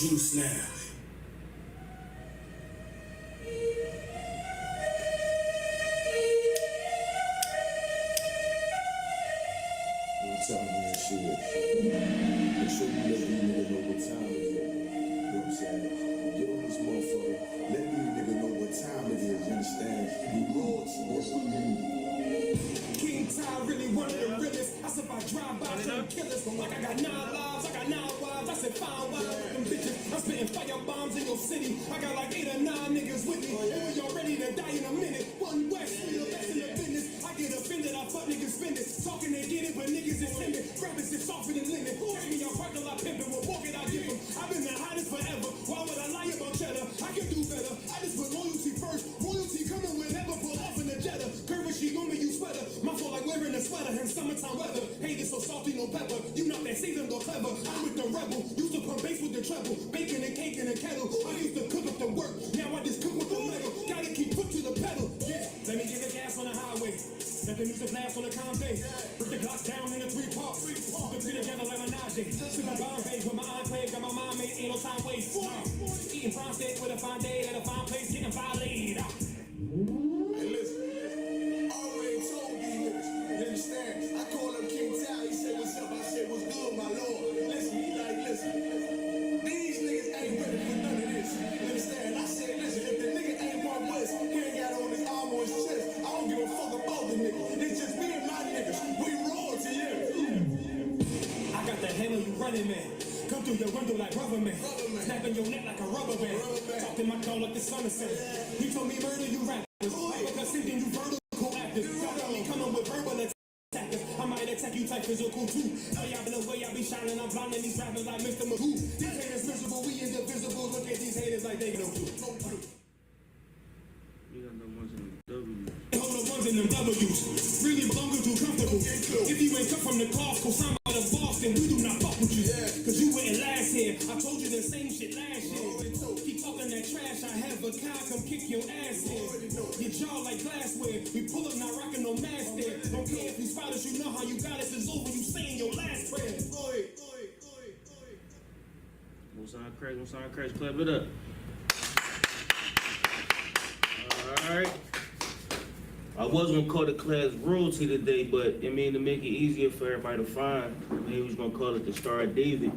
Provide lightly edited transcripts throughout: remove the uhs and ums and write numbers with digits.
juice now. Tell me that shit. Make sure you let these niggas know what time it is. You know what I'm saying? Get on this motherfucker. Let these niggas know what time it is. You understand? We royalty. That's what we need. King Ty really one of the realest. I said if I drive by some killers, like I got 9 lives, I got 9 wives. I said 5 wives with them bitches. I'm spitting fire bombs in your city. I got like 8 or 9 niggas with me. And when y'all ready to die in a minute, one West, we the best in the business. I get offended, I fuck niggas spend it. Talking they get it, but niggas is timid. Rapping shit softer than lemon. Take me out park till I pimp and what walk it I give them. I've been the hottest forever. Why would I lie about cheddar? I can do better. I just put loyalty first. Royalty coming whenever, pull off in the Jetta. Curvacy on me, you sweater. My fault like wearing a sweater in summertime weather. Hate it so salty, no pepper. You not that seasoned or clever. I'm with the rebel. Used to pump bass with the treble. Bacon and cake in a kettle. I used to cook up the work. Now I just cook with the metal. Gotta keep foot to the pedal. Yeah, let me get the gas on the highway. Let the music blast on the Conde. Break the Glock down in the 3 parts. Put it together like a Najee. Sit my Bombay with my enclave. Got my mind made, ain't no time waste. Eating fine steak with a fine day at a fine place, getting violated. Hey, listen. I already told these niggas. You understand? I called him King Ty. He said, what's up? I said, what's good, my lord? Listen, he like, listen. These niggas ain't ready for none of this. You understand? I said, listen, if the nigga ain't one West, he ain't got on his arm on his chest. I don't give a fuck about the nigga. It's just me and my niggas. We roll to you. I got the hammer, you running, man. Come through your window like rubber man. Snapping your neck like a rubber band. Talking my call like the sun is set. He told me murder you rappers. Because sitting you vertical actors. Y'all got me coming with verbal attackers. I might attack you type physical too. So y'all been the way I be shining. I'm blinding these rappers like Mr. Magoo. These haters miserable, we indivisible. Look at these haters like they no clue. You got the ones in the W's. Hold the ones in them W's. Really longer too comfortable. If you ain't come from the Costco, sign by the Boston, we do not fuck with you. Cause you went last here. I told you the same shit last year. Keep talking that trash. I have a car, come kick your ass in. Your jaw like glassware. We pull up, not rocking no mask there. Don't care if you spot us, you know how you got us. It's over, you saying your last prayer. Most on crash, clap it up. Alright. I was gonna call the class royalty today, but I mean to make it easier for everybody to find, maybe we was gonna call it the Star of David,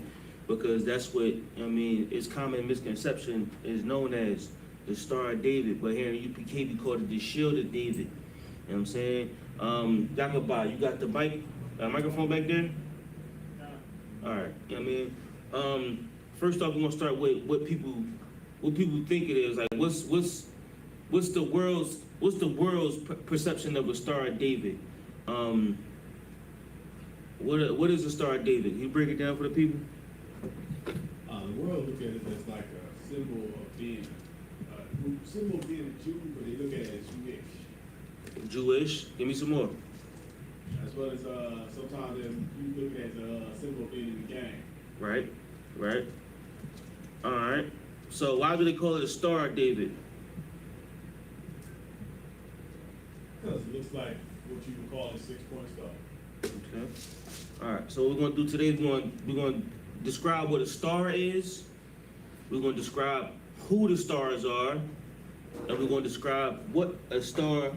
because that's what I mean. It's common misconception is known as the Star of David, but here in UPK we call it the Shield of David. You know what I'm saying? Yakaba, you got the microphone back there? All right. You know what I mean? First off, we're gonna start with what people think it is. Like, what's the world's perception of a Star of David? What is a Star of David? Can you break it down for the people? The world look at it as like a symbol of being a Jew, but they look at it as Jewish. Jewish. Give me some more. As well as sometimes you look at the symbol of being in the gang. Right. All right. So why do they call it a Star of David? Because it looks like what you would call a 6-point star. Okay. All right. So what we're gonna do today, we're gonna describe what a star is. We're gonna describe who the stars are, and we're gonna describe what a Star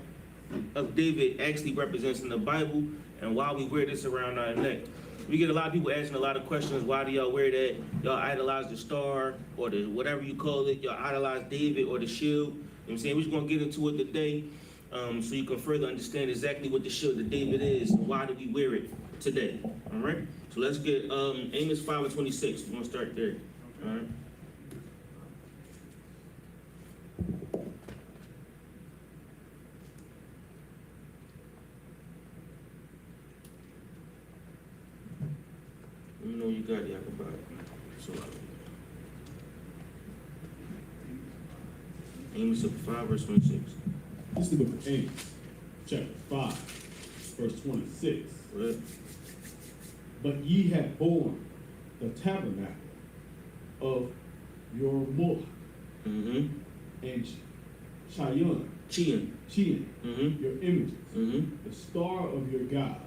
of David actually represents in the Bible and why we wear this around our neck. We get a lot of people asking a lot of questions. Why do y'all wear that? Y'all idolize the star or the whatever you call it. Y'all idolize David or the shield. You know what I'm saying? We're just gonna get into it today, so you can further understand exactly what the shield of David is and why do we wear it today. All right. So let's get Amos 5:26. We're gonna start there. All right. You know you got it, I can buy it. So, Amos 5:26. This is the book of Amos, chapter 5, verse 26. Right. But ye have borne the tabernacle of your Moloch and Chian, Chian. your images, the star of your God,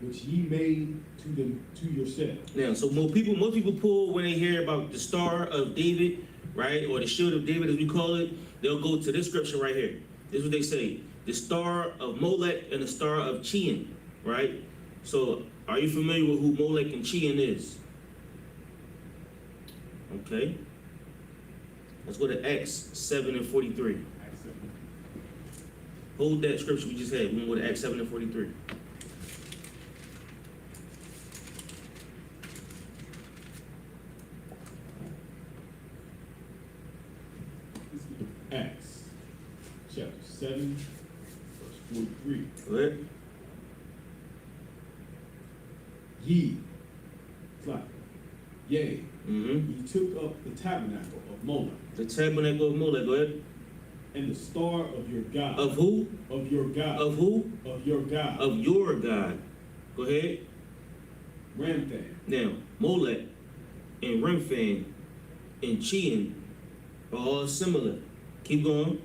which ye made to yourselves. Now, so most people pull when they hear about the Star of David, right, or the Shield of David as we call it, they'll go to this scripture right here. This is what they say: the Star of Molech and the Star of Chian, right? So, are you familiar with who Molech and Chian is? Okay. Let's go to Acts 7:43. Acts 7. Hold that scripture we just had. We're going to go to Acts 7:43. Acts chapter 7, verse 43. Go ahead. Ye, it's like, yea, Mm-hmm. ye took up the tabernacle of Moloch, The tabernacle of Molech. Go ahead. and the star of your God. Of who? Of your God. Of who? Of your God. Of your God. Go ahead. Ramthan. Now, Molech and Remphan and Chian are all similar. Keep going.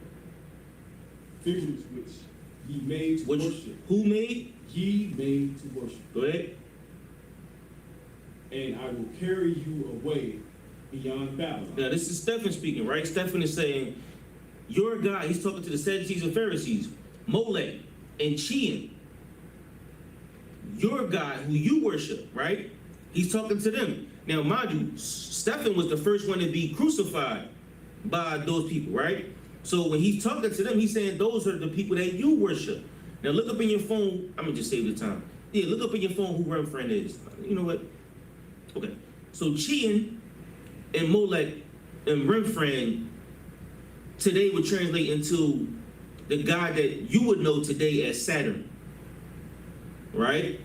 Figures which ye made to Which, worship. who made? Ye made to worship. Go ahead. And I will carry you away beyond Babylon. Now, this is Stephen speaking, right? Stephen is saying, your God, he's talking to the Sadducees and Pharisees, Molech and Chian, your God who you worship, right? He's talking to them. Now, mind you, Stephen was the first one to be crucified by those people, right? So when he's talking to them, he's saying those are the people that you worship. Now, look up in your phone. I'm going to just save the time. Yeah, look up in your phone who Remphan is. You know what? Okay. So Chian and Molech and Remphan today would translate into the God that you would know today as Saturn, right?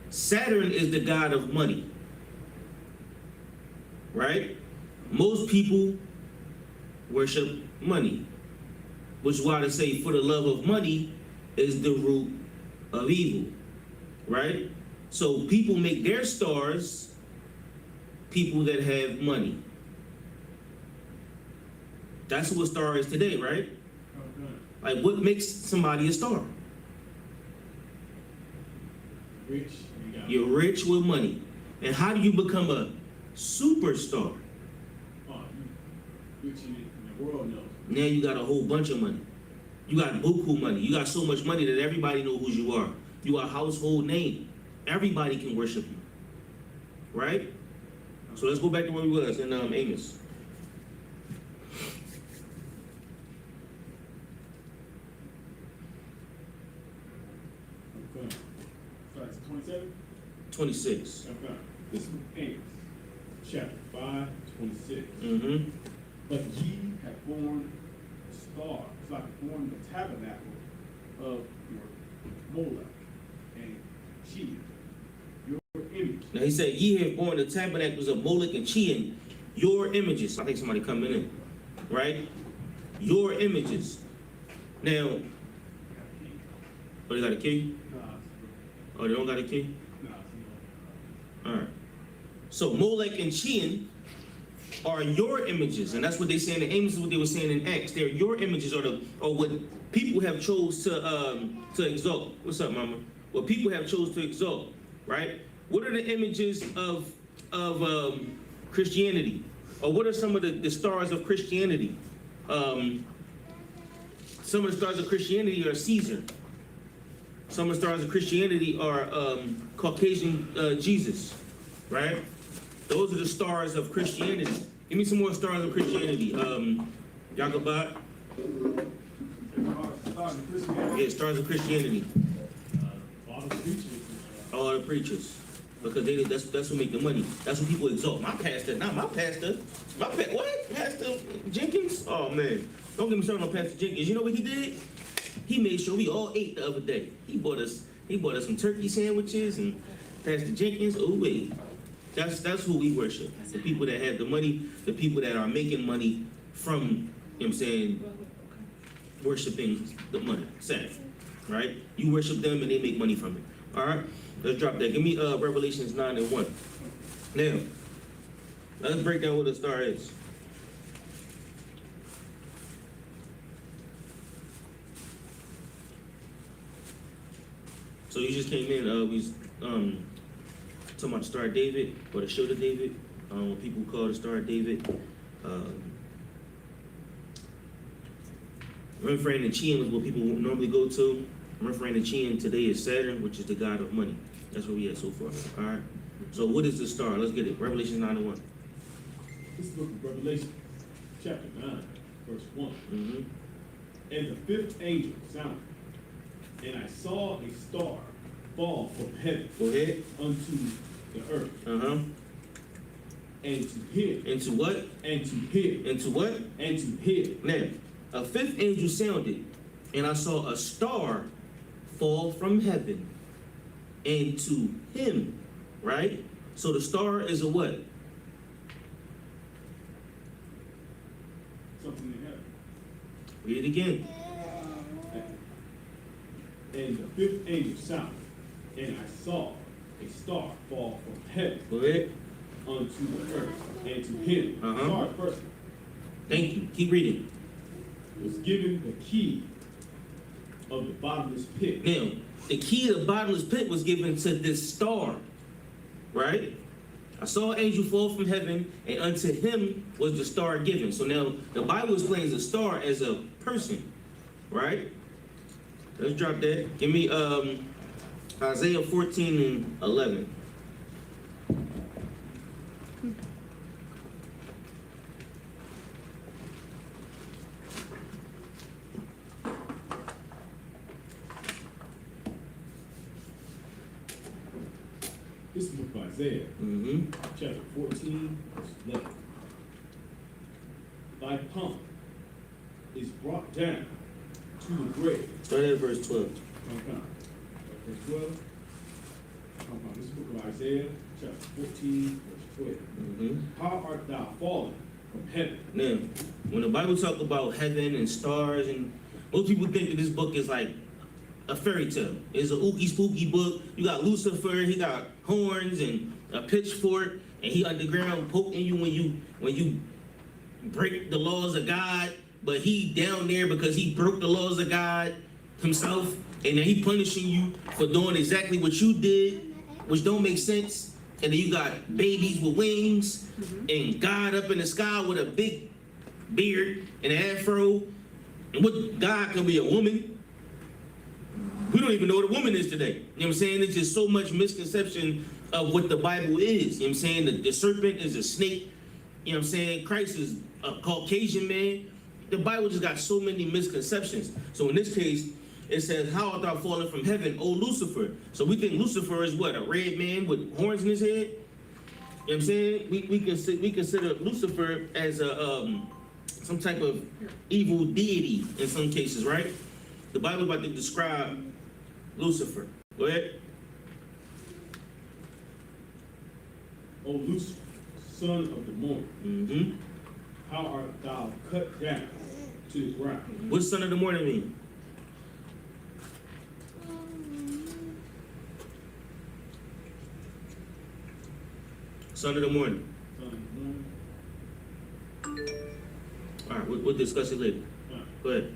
Saturn is the god of money, right? Most people worship money, which is why they say for the love of money is the root of evil, right? So people make their stars people that have money. That's who a star is today, right? Okay. Like, what makes somebody a star? Rich, you got You're rich with money. And how do you become a superstar? rich in the world knows. Now you got a whole bunch of money. You got buku money. You got so much money that everybody knows who you are. You are a household name. Everybody can worship you, right? So let's go back to where we was in Amos. Okay. So that's 27? 26. Okay. This is Amos, chapter 5, 26. Mm-hmm. But ye have borne the star, it's like borne the tabernacle of your Moloch and Chian, your image. Now he said, ye have borne the tabernacles of Molech and Chian, your images. I think somebody coming in, right? Your images. Now, oh, they got a key? Oh, they don't got a key? All right. So Molech and Chian are your images, and that's what they saying in Amos, is what they were saying in Acts. They're your images, or what people have chose to exalt. What's up, Mama? What people have chose to exalt, right? What are the images of Christianity, or what are some of the stars of Christianity? Some of the stars of Christianity are Caesar. Some of the stars of Christianity are Caucasian Jesus, right? Those are the stars of Christianity. Give me some more stars of Christianity. Jacobite? Stars of Christianity. Yeah, stars of Christianity. All the preachers. All the preachers. Because that's who make the money. That's who people exalt. My pastor, not my pastor. What? Pastor Jenkins? Oh, man. Don't get me started on Pastor Jenkins. You know what he did? He made sure we all ate the other day. He bought us some turkey sandwiches, and Pastor Jenkins, oh wait. That's who we worship. The people that have the money, the people that are making money from, you know what I'm saying, worshiping the money. Sad. Right? You worship them and they make money from it. Alright? Let's drop that. Give me Revelations 9 and 1. Now, let's break down what a star is. So you just came in, we was, talking about the Star of David, or the Shield of David, what people call the Star of David. Refrain and Chian is what people normally go to. Refrain and Chian today is Saturn, which is the god of money. That's where we at so far, all right? So what is the star? Let's get it, Revelation 9:1. This is the book of Revelation, chapter 9, verse 1. Mm-hmm. And the fifth angel sounded, and I saw a star fall from heaven Go ahead. unto the earth, Uh-huh. and to hit, Into what? and to hit, Into what? and to hit. Now, a fifth angel sounded, and I saw a star fall from heaven into him, right? So the star is a what? Something in heaven. Read it again. And the fifth angel sounded, and I saw a star fall from heaven Go ahead. unto the earth, and to him, Uh-huh. sorry, first, Thank you. Keep reading. was given the key of the bottomless pit. Now, the key to the bottomless pit was given to this star, right? I saw an angel fall from heaven, and unto him was the star given. So now the Bible explains the star as a person, right? Let's drop that. Give me Isaiah 14:11. This is the book of Isaiah, Mm-hmm. chapter 14, verse 11. Thy pomp is brought down to the grave. Start at verse 12. Verse 12. This is the book of Isaiah, chapter 14, verse 12. Mm-hmm. How art thou fallen from heaven? Now, when the Bible talk about heaven and stars, and most people think that this book is like a fairy tale. It's a ooky spooky book. You got Lucifer, he got horns and a pitchfork, and he underground poking you when you break the laws of God, but he down there because he broke the laws of God himself, and then he punishing you for doing exactly what you did, which don't make sense. And then you got babies with wings, and God up in the sky with a big beard and an afro. And what God can be a woman? We don't even know what a woman is today. You know what I'm saying? It's just so much misconception of what the Bible is. You know what I'm saying? The serpent is a snake. You know what I'm saying? Christ is a Caucasian man. The Bible just got so many misconceptions. So in this case, it says, how art thou fallen from heaven, O Lucifer? So we think Lucifer is what? A red man with horns in his head? You know what I'm saying? We consider Lucifer as a some type of evil deity in some cases, right? The Bible is about to describe Lucifer. Go ahead. O Lucifer, son of the morning, Mm-hmm. how art thou cut down to the ground? What son of the morning mean? Son of the morning. Son of the morning. All right, we'll discuss it later. Go ahead.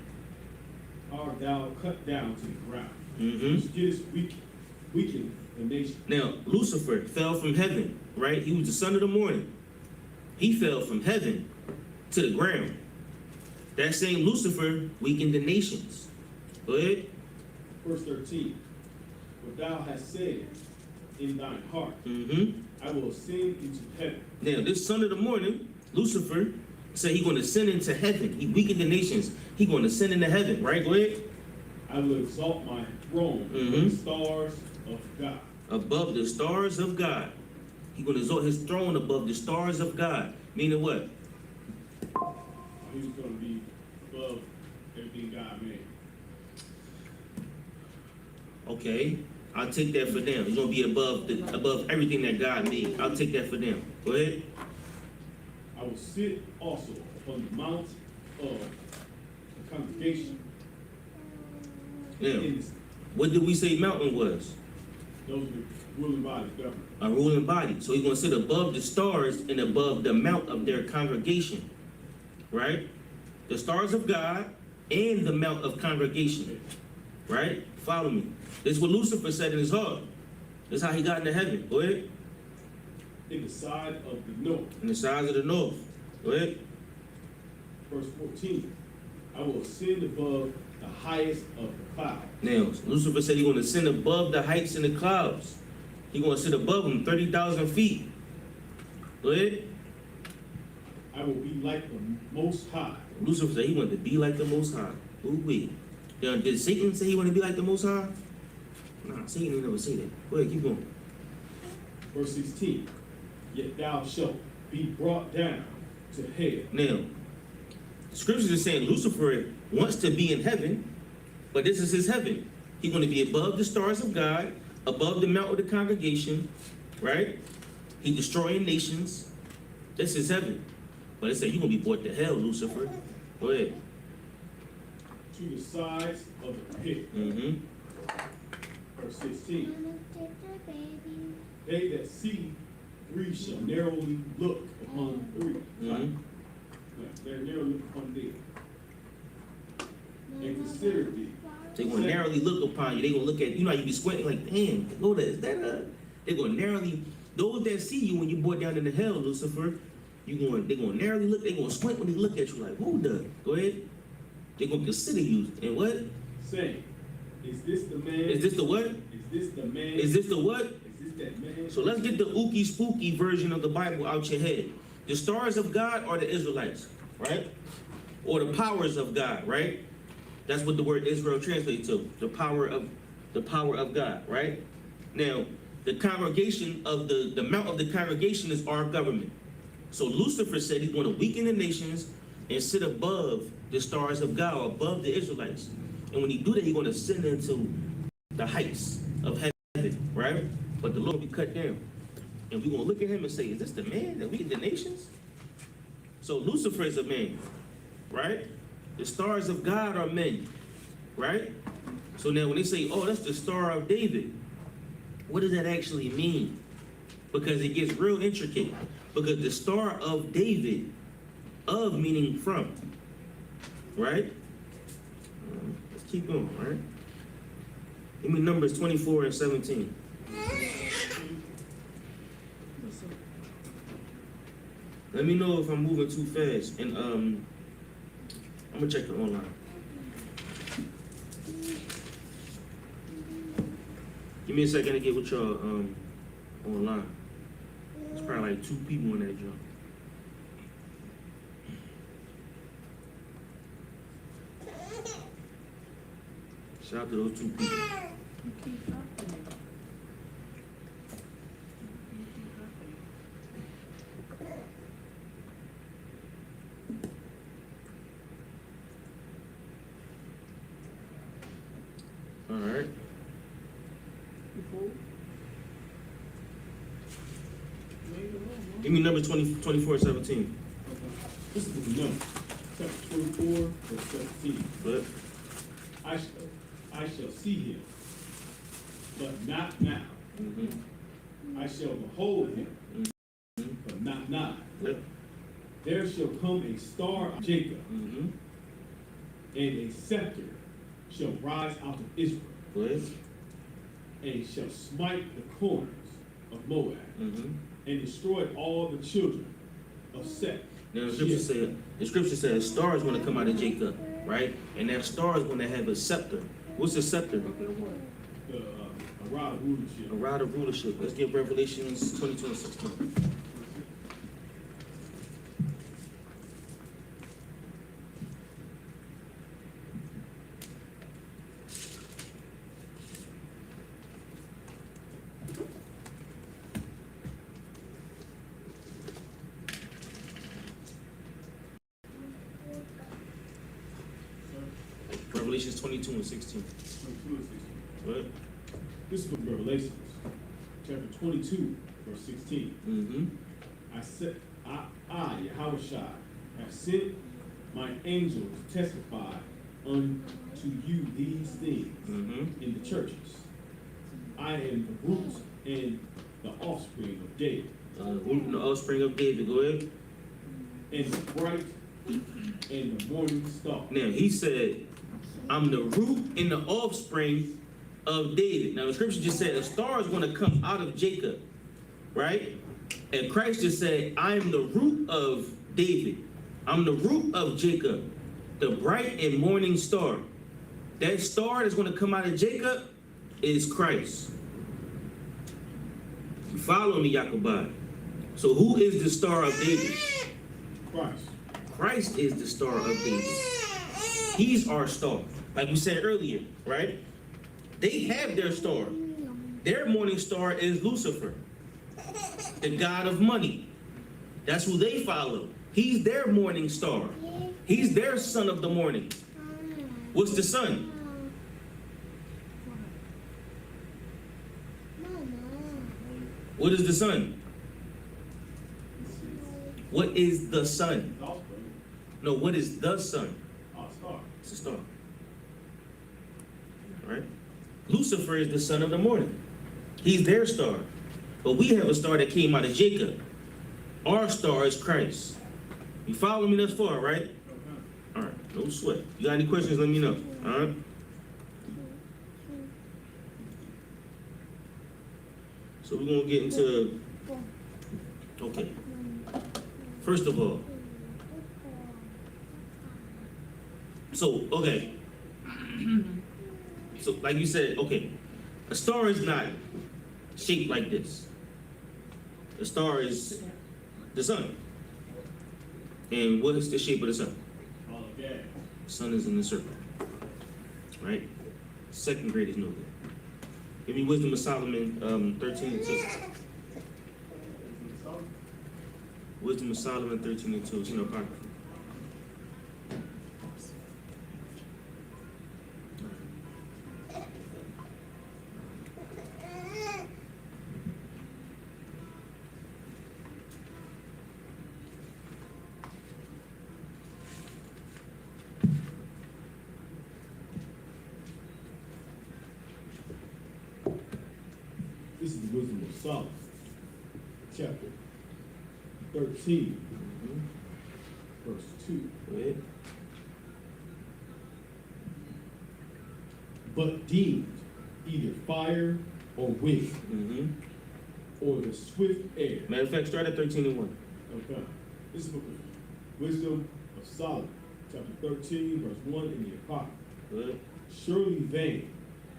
How art thou cut down to the ground? Mm-hmm. Which gives weaken the nation. Now, Lucifer fell from heaven, right? He was the son of the morning. He fell from heaven to the ground. That same Lucifer weakened the nations. Go ahead. Verse 13. What thou hast said in thine heart, Mm-hmm. I will ascend into heaven. Now, this son of the morning, Lucifer, said he's going to ascend into heaven. He weakened the nations. He's going to ascend into heaven, right? Go ahead. I will exalt my throne Mhm. above the stars of God. Above the stars of God. He's going to exalt his throne above the stars of God. Meaning what? He's going to be above everything God made. Okay, I'll take that for them. He's going to be above everything that God made. I'll take that for them. Go ahead. I will sit also upon the mount of the congregation. Now, In what did we say mountain was? those are the ruling bodies government. A ruling body. So he's going to sit above the stars and above the mount of their congregation. Right? The stars of God and the mount of congregation. right? Follow me. This is what Lucifer said in his heart. This is how he got into heaven. Go ahead. In the side of the north. In the sides of the north. Go ahead. Verse 14. I will ascend above the highest of the clouds. Now, Lucifer said he's going to ascend above the heights in the clouds. He's going to sit above them, 30,000 feet. Go ahead. I will be like the Most High. Lucifer said he wanted to be like the Most High. Ooh-wee. Now, did Satan say he wanted to be like the Most High? Nah, Satan ain't never say that. Go ahead, keep going. Verse 16. Yet thou shalt be brought down to hell. Now, the scriptures is saying Lucifer wants to be in heaven, but this is his heaven. He's going to be above the stars of God, above the mount of the congregation, right? He's destroying nations. This is heaven. But it said you're going to be brought to hell, Lucifer. Go ahead. To the sides of the pit. Mm-hmm. Verse 16. They that see three shall narrowly look upon three. Mm-hmm. They're narrowly look upon thee. And consider thee. They're going to narrowly look upon you. They're going to look at you. Know how you be squinting like, damn, go there. Is that a? They're going to narrowly, those that see you when you brought down into hell, Lucifer, they're going to narrowly look, they're going to squint when they look at you like, who does? Go ahead. They're going to consider you. And what? Saying, is this the man? Is this the what? Is this the man? Is this the what? Is this that man? So let's get the ookie spooky version of the Bible out your head. The stars of God are the Israelites, right? Or the powers of God, right? That's what the word Israel translates to. The power of God, right? Now, the congregation of the mount of the congregation is our government. So Lucifer said he's going to weaken the nations and sit above the stars of God, or above the Israelites. And when he do that, he's going to ascend into the heights of heaven, right? But the Lord will be cut down. And we're going to look at him and say, is this the man that weakened the nations? So Lucifer is a man, right? The stars of God are men, right? So now when they say, oh, that's the Star of David, what does that actually mean? Because it gets real intricate. Because the Star of David, of meaning from, right? Let's keep going, right? Give me Numbers 24 and 17. Let me know if I'm moving too fast, and I'm gonna check it online. Give me a second to get with y'all online. There's probably like 2 people in that jump. Shout out to those 2 people. All right. Give me number 24 17. This is the number. Chapter 24, verse 17. But I shall see him, but not now. mm-hmm. I shall behold him, but not nigh. Yep. There shall come a star of Jacob, Mm-hmm. and a scepter shall rise out of Israel, What? and shall smite the corners of Moab, Mm-hmm. and destroy all the children of Seth. Now the scripture says a star is going to come out of Jacob, right? And that star is going to have a scepter. What's a scepter? A rod of rulership. A rod of rulership. Let's get Revelations 22 and 16. Revelations 22 and 16. 22 and 16. What? This is from Revelations, chapter 22, verse 16. Mm-hmm. I said, I, Yahushua, have sent my angel to testify unto you these things in the churches. I am the root and the offspring of David. Root and the offspring of David. Go ahead. And the bright and the morning star. Now he said, I'm the root and the offspring of David. Now the scripture just said a star is going to come out of Jacob, right? And Christ just said, I am the root of David. I'm the root of Jacob, the bright and morning star. That star that's going to come out of Jacob is Christ. You follow me, Yaakobah? So who is the star of David? Christ. Christ is the star of David. He's our star. Like we said earlier, right? They have their star. Their morning star is Lucifer, the god of money. That's who they follow. He's their morning star. He's their son of the morning. What's the sun? What is the sun? What is the sun? No, what is the sun? Star. It's a star. All right? Lucifer is the son of the morning. He's their star. But we have a star that came out of Jacob. Our star is Christ. You follow me thus far, right? Okay. All right, no sweat. You got any questions, let me know. All right? So we're going to get into, okay. First of all, so, okay. So, like you said, okay, a star is not shaped like this. The star is the sun. And what is the shape of the sun? Okay. The sun is in the circle, right? Second graders know that. Give me Wisdom of Solomon 13:2. Wisdom of Solomon 13:2. It's in the Apocrypha. This is the wisdom of Solomon, chapter 13, verse 2. Go ahead. But deemed either fire or wind, or the swift air. Matter of fact, start at 13:1. Okay. This is the book of Wisdom of Solomon, chapter 13, verse 1 in the Apocrypha. Go ahead. Surely vain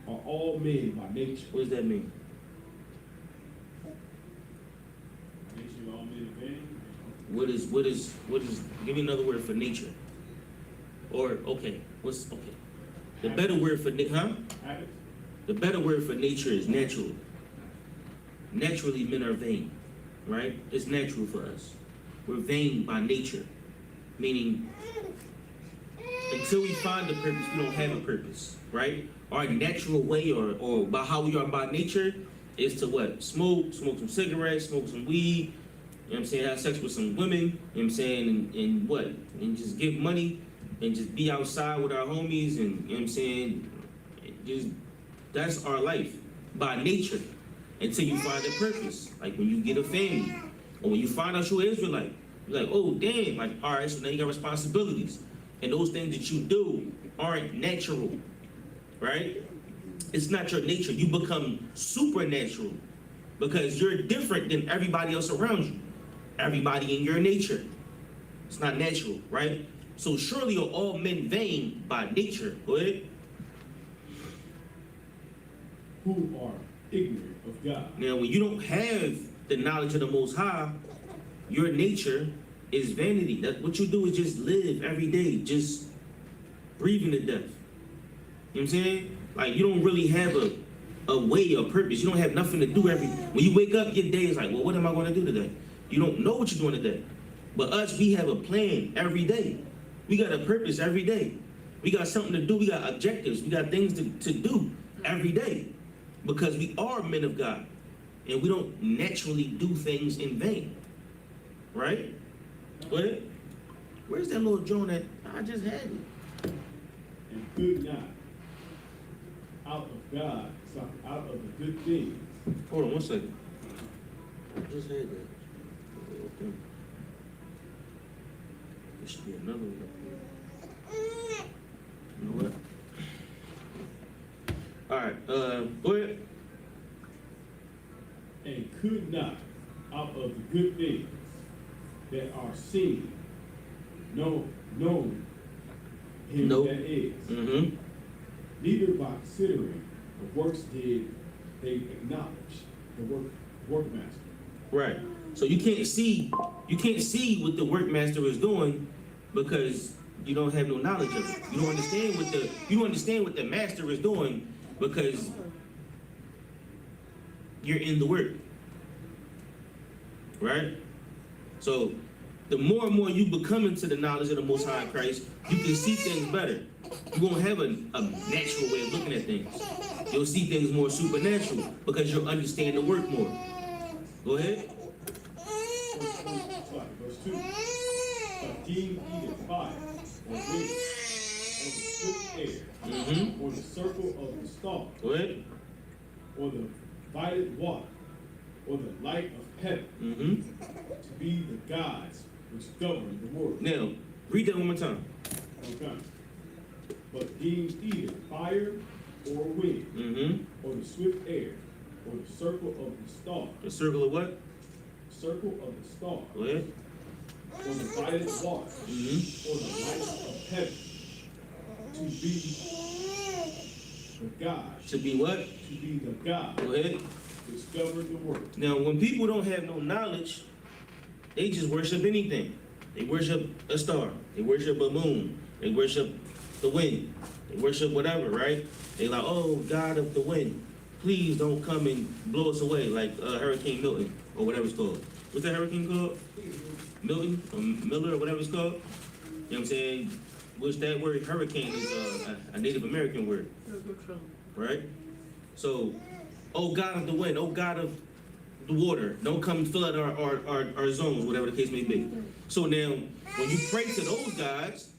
are all men by nature. What does that mean? Nature, all men are vain. What is, give me another word for nature. Or, okay, okay. The better word for, Habits. The better word for nature is natural. Naturally, men are vain, right? It's natural for us. We're vain by nature, meaning until we find a purpose, we don't have a purpose, right? Our natural way or by how we are by nature is to what? Smoke some cigarettes, smoke some weed, you know what I'm saying? Have sex with some women, you know what I'm saying? And what? And just give money and just be outside with our homies and, you know what I'm saying? Just, that's our life by nature until you find a purpose. Like when you get a family or when you find out you're an Israelite, you're like, oh, damn, like, all right, so now you got responsibilities. And those things that you do aren't natural, right? It's not your nature. You become supernatural because you're different than everybody else around you. Everybody in your nature. It's not natural, right? So surely are all men vain by nature. Go ahead. Who are ignorant of God. Now, when you don't have the knowledge of the Most High, your nature is vanity. That what you do is just live every day, just breathing to death. You know what I'm saying? Like you don't really have a way or purpose. You don't have nothing to do when you wake up, your day is like, well, what am I going to do today? You don't know what you're doing today. But us, we have a plan every day. We got a purpose every day. We got something to do. We got objectives. We got things to do every day because we are men of God. And we don't naturally do things in vain. Right? Go ahead. Where's that little drone that I just had it? And could not out of God, sorry, out of the good things. Hold on 1 second. I just had that. Okay. There should be another one up here. You know what? All right, go ahead. And could not, out of the good things that are seen, know him Nope. that is. Mm-hmm. Neither by considering the works did they acknowledge the workmaster. Right. So you can't see what the workmaster is doing because you don't have no knowledge of it. You don't understand what the master is doing because you're in the work. Right? So the more and more you become into the knowledge of the Most High Christ, you can see things better. You won't have a natural way of looking at things. You'll see things more supernatural because you'll understand the work more. Go ahead. Verse 2. But deem either fire or wind or the swift air Mm-hmm. or the circle of the star Go ahead. or the violet water or the light of heaven Mm-hmm. to be the gods which govern the world. Now, read that one more time. Okay. But deem either fire or wind Mm-hmm. or the swift air or the circle of the star, The circle of what? circle of the star Go ahead. or the violet water Mm-hmm. or the light of heaven to be the God, To be what? to be the God Go ahead. which govern the world. Now, when people don't have no knowledge, they just worship anything. They worship a star. They worship a moon. They worship the wind. They worship whatever, right? They like, oh, God of the wind, please don't come and blow us away like Hurricane Milton or whatever it's called. What's that hurricane called? Milton or Miller or whatever it's called? You know what I'm saying? Which that word hurricane is a Native American word, right? So, oh God of the wind, oh God of the water, don't come and fill out our zones, whatever the case may be. So now, when you pray to those gods,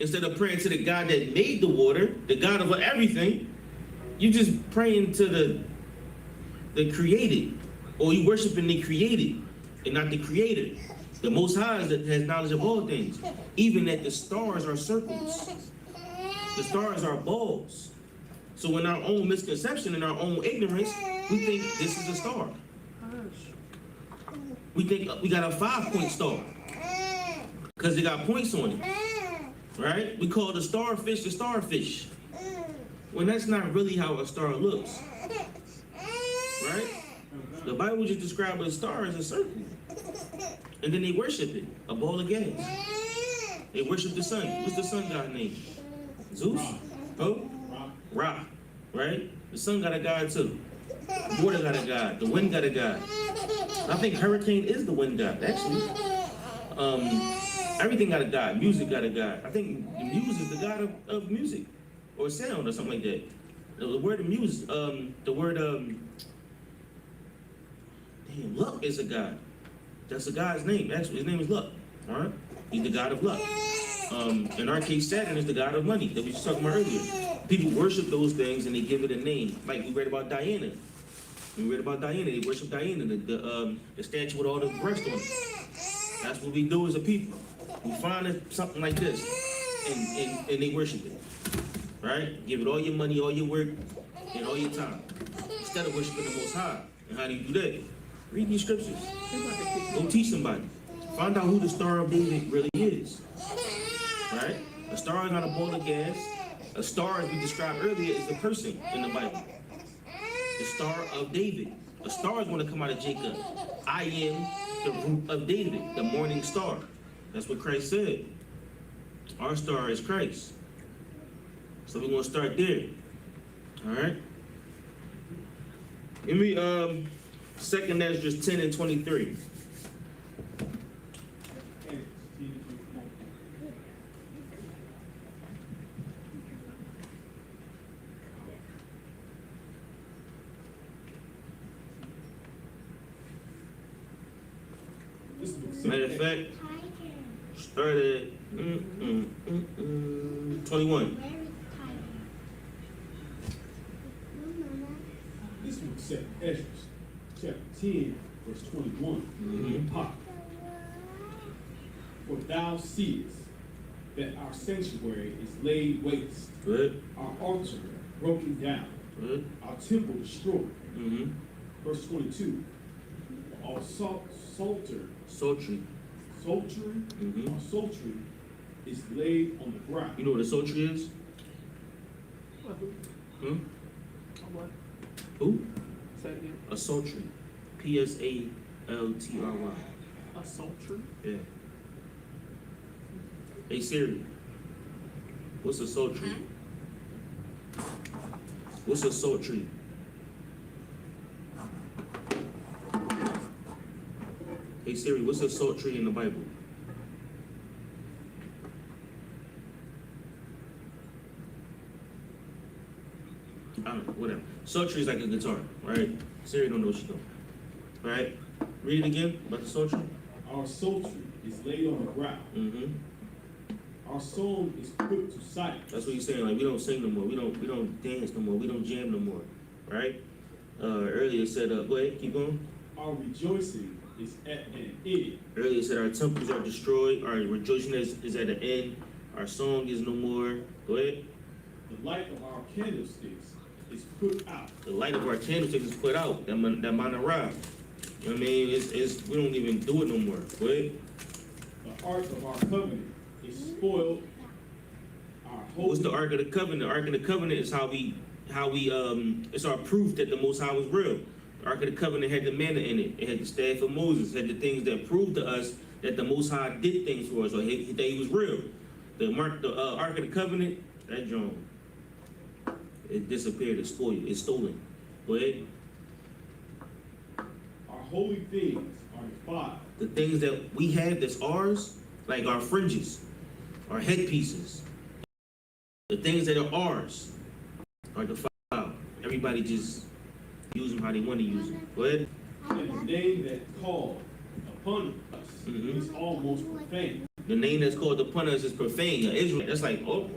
instead of praying to the God that made the water, the God of everything, you just praying to the created, or you worshiping the created and not the creator. The Most High is that has knowledge of all things, even that the stars are circles. The stars are balls. So in our own misconception, in our own ignorance, we think this is a star. We think we got a 5-point star because it got points on it, right? We call the starfish the starfish, when that's not really how a star looks, right? The Bible just describes a star as a circle, and then they worship it, a ball of gas. They worship the sun. What's the sun god name? Zeus? Who? Ra, right? The sun got a god too. Water got a god. The wind got a god. I think hurricane is the wind god, actually. Everything got a god. Music got a god. I think the muse is the god of music or sound or something like that. The word of music, luck is a god. That's a god's name. Actually, his name is Luck. All right, he's the god of luck. In our case, Saturn is the god of money that we was talking about earlier. People worship those things and they give it a name. Like we read about Diana. They worship Diana, the statue with all the breasts on it. That's what we do as a people. We find something like this, and they worship it. Right? Give it all your money, all your work, and all your time. Instead of worshiping the Most High. And how do you do that? Read these scriptures. Go teach somebody. Find out who the Star of David really is. Right? A star is not a ball of gas. A star, as we described earlier, is a person in the Bible. The Star of David. A star is going to come out of Jacob. I am the root of David, the morning star. That's what Christ said. Our star is Christ. So we're going to start there. All right? Give me 2nd Ezra 10 and 23. Matter of fact, start at 21. This book said Ezra, chapter 10, verse 21. Pop. For thou seest that our sanctuary is laid waste, Good. our altar broken down, Good. Our temple destroyed. Mm-hmm. Verse 22. Our sultry Mm-hmm. our sultry is laid on the ground. You know what a sultry is? Hmm? What? Who? Say it again. A sultry. P-S-A-L-T-R-Y. A sultry? Yeah. Hey Siri, what's a sultry? What's a sultry? Hey Siri, what's a sultry in the Bible? I don't know, whatever. Sultry is like a guitar, right? Siri don't know what she's doing. Right? Read it again about the sultry. Our sultry is laid on the ground. Mm-hmm. Our song is put to silence. That's what he's saying. Like we don't sing no more. We don't dance no more. We don't jam no more. Right? Earlier it said, go ahead, keep going. Our rejoicing is at an end. Earlier it said our temples are destroyed. Our rejoicing is at an end. Our song is no more. Go ahead. The light of our candlesticks is put out. The light of our candlesticks is put out. That manara. You know what I mean? It's we don't even do it no more. Go ahead. The ark of our covenant is spoiled. Our holy What's the Ark of the Covenant? The Ark of the Covenant is how we it's our proof that the Most High was real. The Ark of the Covenant had the manna in it. It had the staff of Moses, had the things that proved to us that the Most High did things for us, or that he was real. The Ark of the Covenant, that John, it disappeared, it's spoiled, it's stolen. Go ahead. Our holy things are defiled. The things that we have that's ours, like our fringes, our headpieces, the things that are ours are defiled. Everybody just use them how they want to use them. Go ahead. And the name that called upon us is almost profane. The name that's called upon us is profane. Israel. That's like, oh,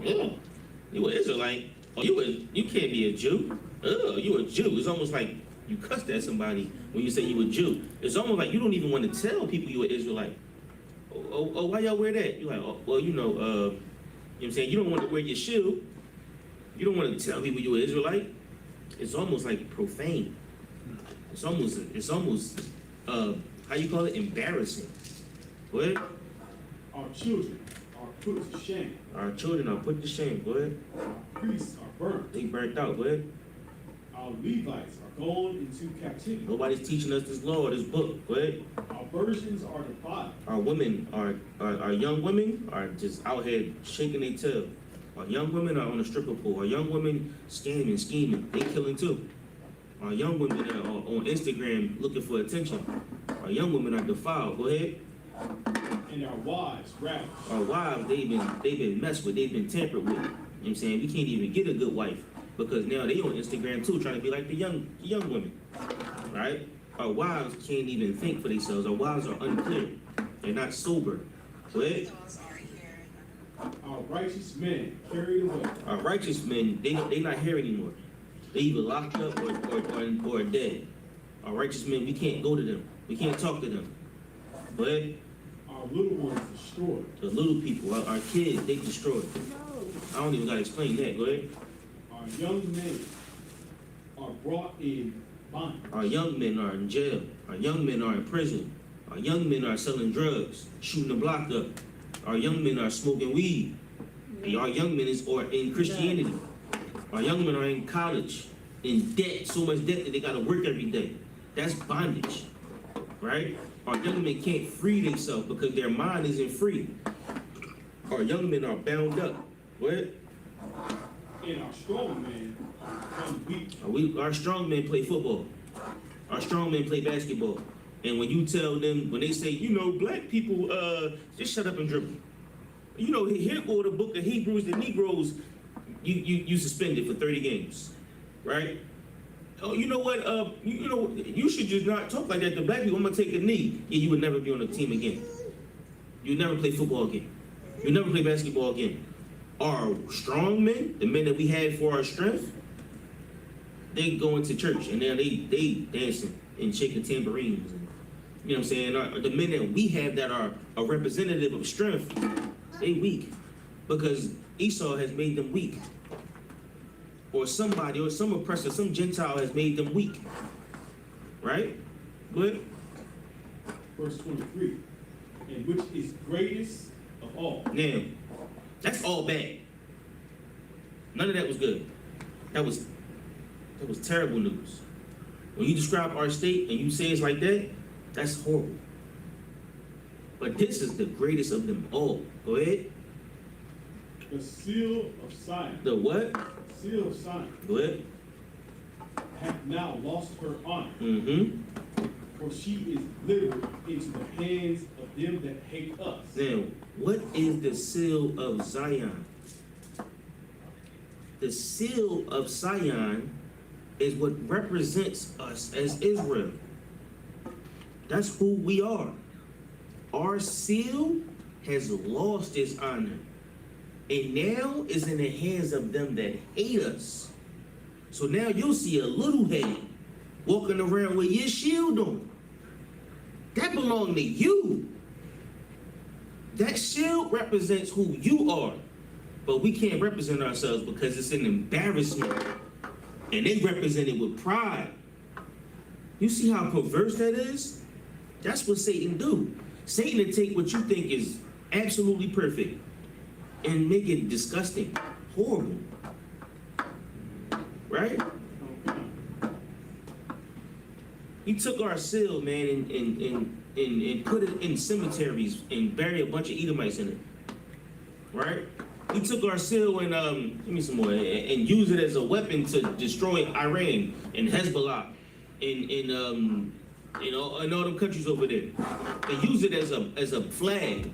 you an Israelite. Oh, you can't be a Jew. You a Jew. It's almost like you cussed at somebody when you say you a Jew. It's almost like you don't even want to tell people you an Israelite. Oh, why y'all wear that? You're like, oh, well, you know what I'm saying? You don't want to wear your shoe. You don't want to tell people you an Israelite. It's almost like profane. It's almost how you call it? Embarrassing. Go ahead. Our children are put to shame. Our children are put to shame. Go ahead. Our priests are burnt. They burnt out. Go ahead. Our Levites are gone into captivity. Nobody's teaching us this law or this book. Go ahead. Our virgins are defiled. Our women, our young women are just out here shaking their tail. Our young women are on the stripper pole. Our young women scamming, scheming. They killing too. Our young women are on Instagram looking for attention. Our young women are defiled. Go ahead. And our wives ravished. Our wives, they've been messed with. They've been tampered with. You know what I'm saying? We can't even get a good wife because now they on Instagram too, trying to be like the young women, right? Our wives can't even think for themselves. Our wives are unclear. They're not sober. Go ahead. Our righteous men carried away. Our righteous men, they not here anymore. They either locked up or dead. Our righteous men, we can't go to them. We can't talk to them. Go ahead. Our little ones destroyed. The little people, our kids, they destroyed. I don't even gotta explain that. Go ahead. Our young men are brought in bondage. Our young men are in jail. Our young men are in prison. Our young men are selling drugs, shooting the block up. Our young men are smoking weed. And our young men are in Christianity. Our young men are in college, in debt, so much debt that they gotta work every day. That's bondage, right? Our young men can't free themselves because their mind isn't free. Our young men are bound up. What? And our strong men become weak. Our strong men play football. Our strong men play basketball. And when you tell them, when they say, you know, black people, just shut up and dribble. You know, here go the book of Hebrews, the Negroes, you suspended for 30 games, right? Oh, you know what? You should just not talk like that to black people. I'm gonna take a knee. Yeah, you would never be on the team again. You'd never play football again. You'd never play basketball again. Our strong men, the men that we had for our strength, they go into church and now they dancing and shaking tambourines. And, you know what I'm saying? The men that we have that are a representative of strength, they weak because Esau has made them weak. or somebody, or some oppressor, some Gentile has made them weak. Right? Go ahead. Verse 23. And which is greatest of all. Now, that's all bad. None of that was good. That was terrible news. When you describe our state and you say it's like that, that's horrible. But this is the greatest of them all. Go ahead. The seal of Zion. The what? Seal of Zion. Go ahead. Hath now lost her honor. Mm-hmm. For she is delivered into the hands of them that hate us. Now, what is the seal of Zion? The seal of Zion is what represents us as Israel. That's who we are. Our seal has lost its honor, and now is in the hands of them that hate us. So now you'll see a little head walking around with your shield on. That belongs to you. That shield represents who you are, but we can't represent ourselves because it's an embarrassment, and they represent it with pride. You see how perverse that is? That's what Satan do. Satan will take what you think is absolutely perfect and make it disgusting, horrible. Right? He took our seal, man, and put it in cemeteries and buried a bunch of Edomites in it. Right? He took our seal and give me some more, and used it as a weapon to destroy Iran and Hezbollah and all them countries over there. They use it as a flag,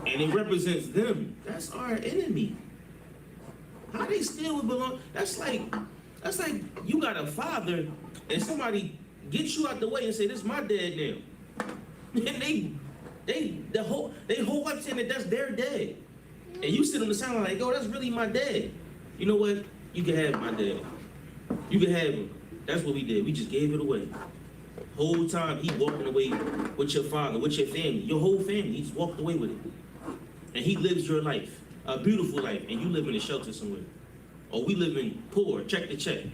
and it represents them. That's our enemy. How they still would belong? That's like you got a father and somebody gets you out the way and say, "This is my dad now," and they whole life saying that that's their dad, and you sit on the sideline like, "Oh, that's really my dad." You know what? You can have my dad. You can have him. That's what we did. We just gave it away. Whole time he walking away with your father, with your family, your whole family. He just walked away with it, and he lives your life, a beautiful life, and you live in a shelter somewhere. Or we live in poor, check to check.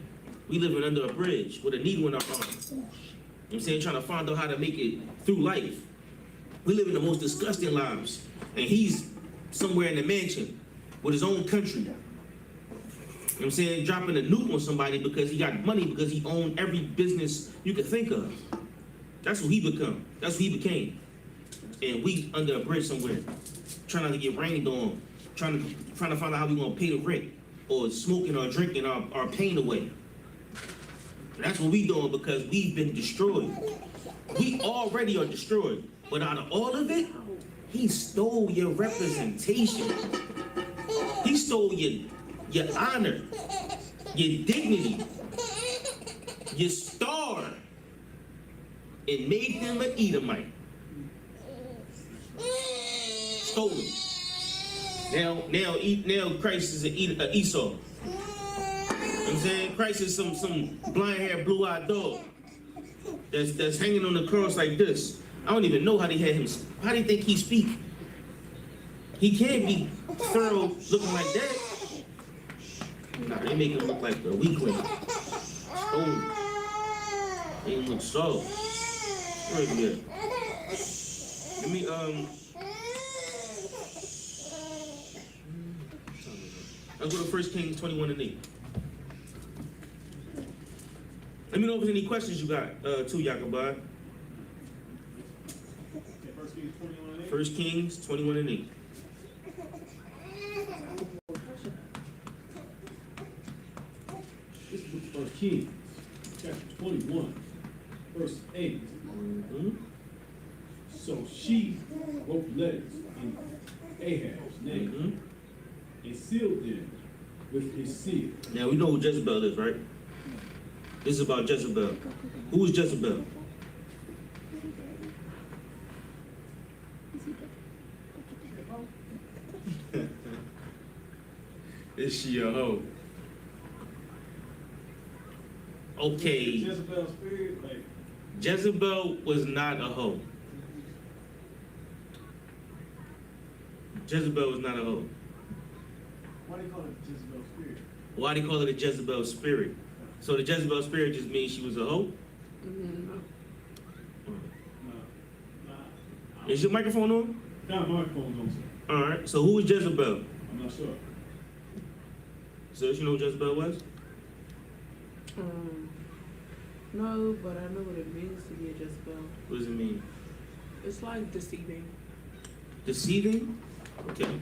We living under a bridge with a needle in our arm. You know what I'm saying? Trying to find out how to make it through life. We live in the most disgusting lives. And he's somewhere in the mansion with his own country. You know what I'm saying? Dropping a nuke on somebody because he got money, because he owned every business you could think of. That's who he become. That's who he became. And we under a bridge somewhere, trying not to get rained on, trying to find out how we gonna pay the rent, or smoking or drinking our pain away. That's what we doing because we've been destroyed. We already are destroyed. But out of all of it, he stole your representation. He stole your honor, your dignity, your star, and made him an Edomite. Stole him. Now Christ is an Esau. You know what I'm saying? Christ is some blind-haired, blue-eyed dog that's hanging on the cross like this. I don't even know how they had him. How do you think he speak? He can't be thorough looking like that. Nah, they make him look like a weakling. Stone. They him look soft. Where is he at? Let me let's go to 1 Kings 21 and 8. Let me know if there's any questions you got, too, Yakubah. 1 Kings 21 and 8. This is the 1 Kings, chapter 21, verse 8. Mm-hmm. So she wrote letters in Ahab's name and sealed them with his seal. Now we know who Jezebel is, right? This is about Jezebel. Who is Jezebel? Is she a hoe? Okay, Jezebel's spirit, like, Jezebel was not a hoe. Jezebel was not a hoe. why do you call it Jezebel's spirit? Why they call it a Jezebel spirit? So the Jezebel spirit just means she was a hoe? Mm-hmm. Is your microphone on? Got my microphone's on, sir. Alright, so who is Jezebel? I'm not sure. So you know who Jezebel was? No, but I know what it means to be a Jezebel. What does it mean? It's like deceiving. Deceiving? Okay.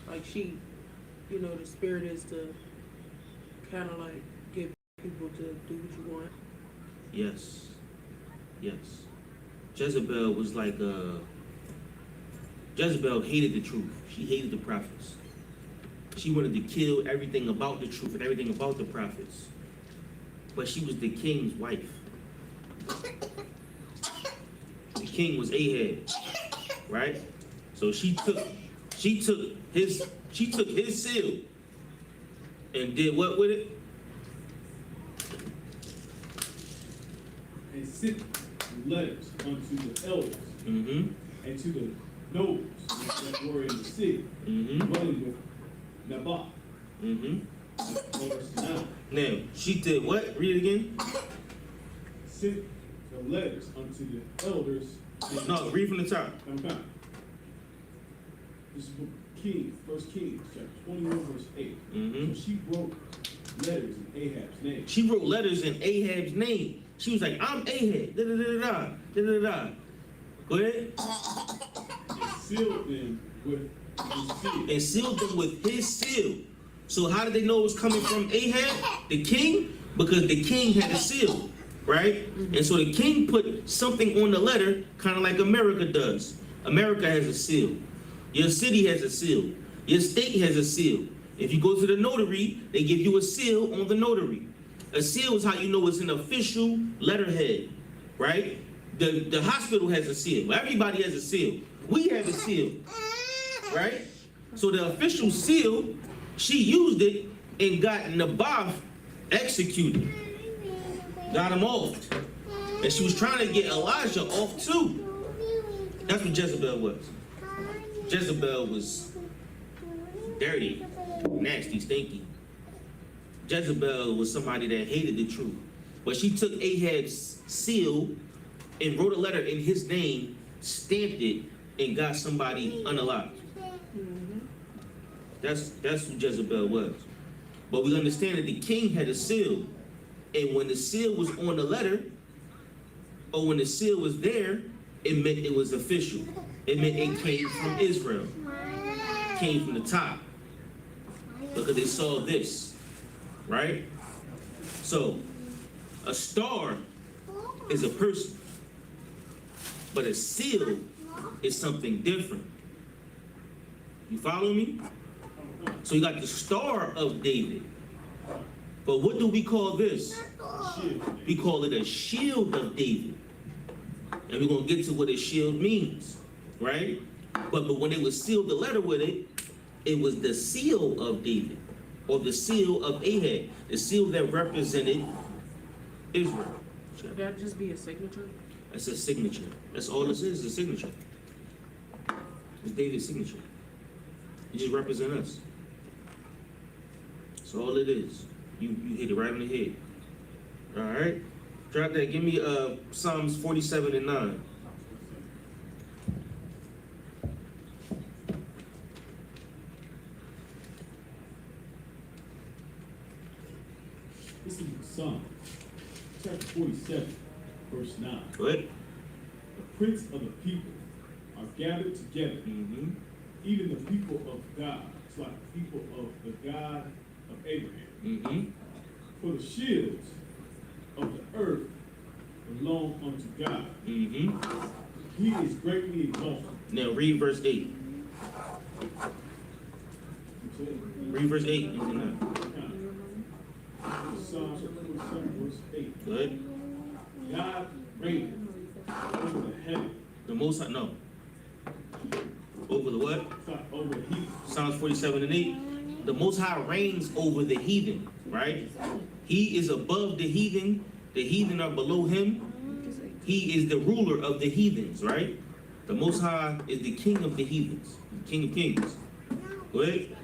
Like she, you know, the spirit is to kind of like get people to do what you want. Yes. Yes. Jezebel was like Jezebel hated the truth. She hated the prophets. She wanted to kill everything about the truth and everything about the prophets. But she was the king's wife. The king was Ahab, right? So she took his seal and did what with it? And sent letters unto the elders Mm-hmm. and to the nobles that were in the city, Mm-hmm. dwelling with Naboth. Mm-hmm. Verse 9. Now, she did what? Read it again. Sent the letters unto the elders. No, read from the top. Okay. This is book Kings, 1 Kings, chapter 21, verse 8. Mhm. So she wrote letters in Ahab's name. She wrote letters in Ahab's name. She was like, I'm Ahab. Da da da da da da da. Go ahead. And sealed them with his seal. And sealed them with his seal. So how did they know it was coming from Ahab, the king? Because the king had a seal, right? And so the king put something on the letter, kind of like America does. America has a seal. Your city has a seal. Your state has a seal. If you go to the notary, they give you a seal on the notary. A seal is how you know it's an official letterhead, right? The hospital has a seal. Everybody has a seal. We have a seal, right? So the official seal, she used it and got Naboth executed. Got him off. And she was trying to get Elijah off too. That's what Jezebel was. Jezebel was dirty, nasty, stinky. Jezebel was somebody that hated the truth. But she took Ahab's seal and wrote a letter in his name, stamped it, and got somebody unalive. That's who Jezebel was. But we understand that the king had a seal. And when the seal was on the letter, or when the seal was there, it meant it was official. It meant it came from Israel. It came from the top. Because they saw this, right? So, a star is a person. But a seal is something different. You follow me? So you got the Star of David. But what do we call this? We call it a shield of David. And we're going to get to what a shield means, right? But when they would seal the letter with it, it was the seal of David, or the seal of Ahab, the seal that represented Israel. Should that just be a signature? That's a signature. That's all this is a signature. It's David's signature. It just represents us. That's all it is. You hit it right on the head. All right? Drop that. Give me Psalms 47 and 9. This is Psalm, chapter 47, verse 9. Go ahead. The prince of the people are gathered together, Mm-hmm. even the people of God. It's like the people of the God of Abraham. Mm-hmm. For the shields of the earth belong unto God. Mm-hmm. He is greatly exalted. Now read verse 8. Read verse 8 and 9. Psalm 47, verse 8. Go ahead. God reigneth over the heaven. The Most High, no. Over the what? It's like over the heathen. Psalms 47 and 8. The Most High reigns over the heathen, right? He is above the heathen. The heathen are below him. He is the ruler of the heathens, right? The Most High is the king of the heathens, the king of kings. Go ahead.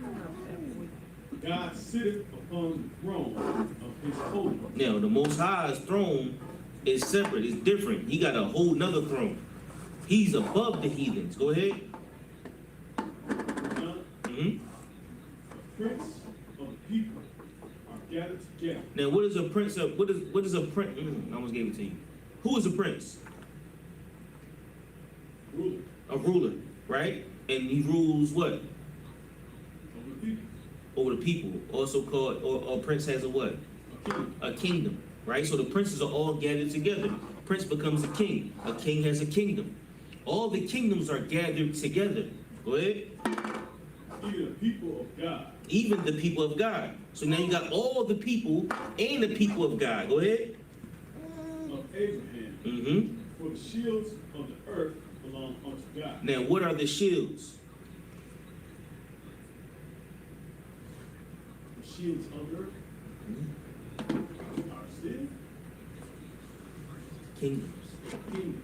God sitteth upon the throne of his holiness. Now, the Most High's throne is separate, it's different. He got a whole nother throne. He's above the heathens. Go ahead. The prince of the people are gathered together. Now, what is a prince of, what is a prince? I almost gave it to you. Who is a prince? Ruler A ruler, right? And he rules what? of the people. Over the people. Also called, or a prince has a what? A king. A kingdom, right? So the princes are all gathered together. Prince becomes a king. A king has a kingdom. All the kingdoms are gathered together. Go ahead. Even the people of God. Even the people of God. So now you got all the people and the people of God. Go ahead. Of Abraham. Mm-hmm. For the shields of the earth belong unto God. Now, what are the shields? The shields of the earth are still Kingdoms. kingdom.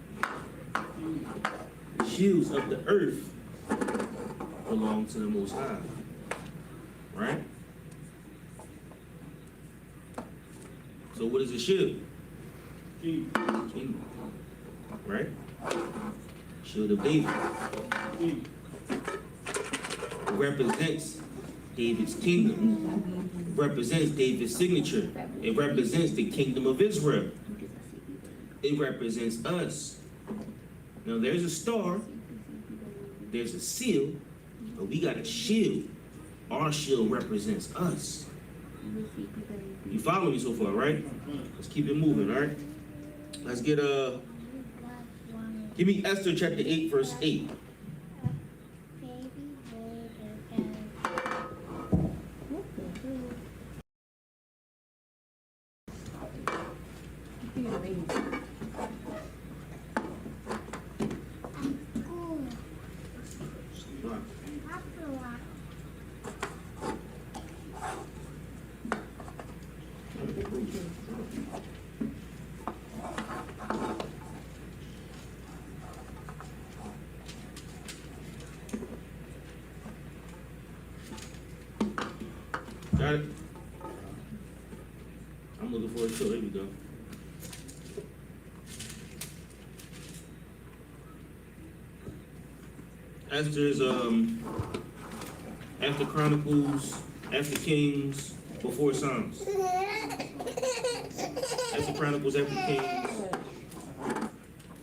The shields of the earth belong to the Most High. Right? So what is a shield? Kingdom. Kingdom. Right? Shield of David. Kingdom. It represents David's kingdom. It represents David's signature. It represents the kingdom of Israel. It represents us. Now there's a star, there's a seal, but we got a shield. Our shield represents us. You follow me so far, right? Let's keep it moving, all right? Let's get give me Esther chapter 8, verse 8. Got it? I'm looking for it too. There we go. Esther's after Chronicles, after Kings, before Psalms. After Chronicles, after Kings,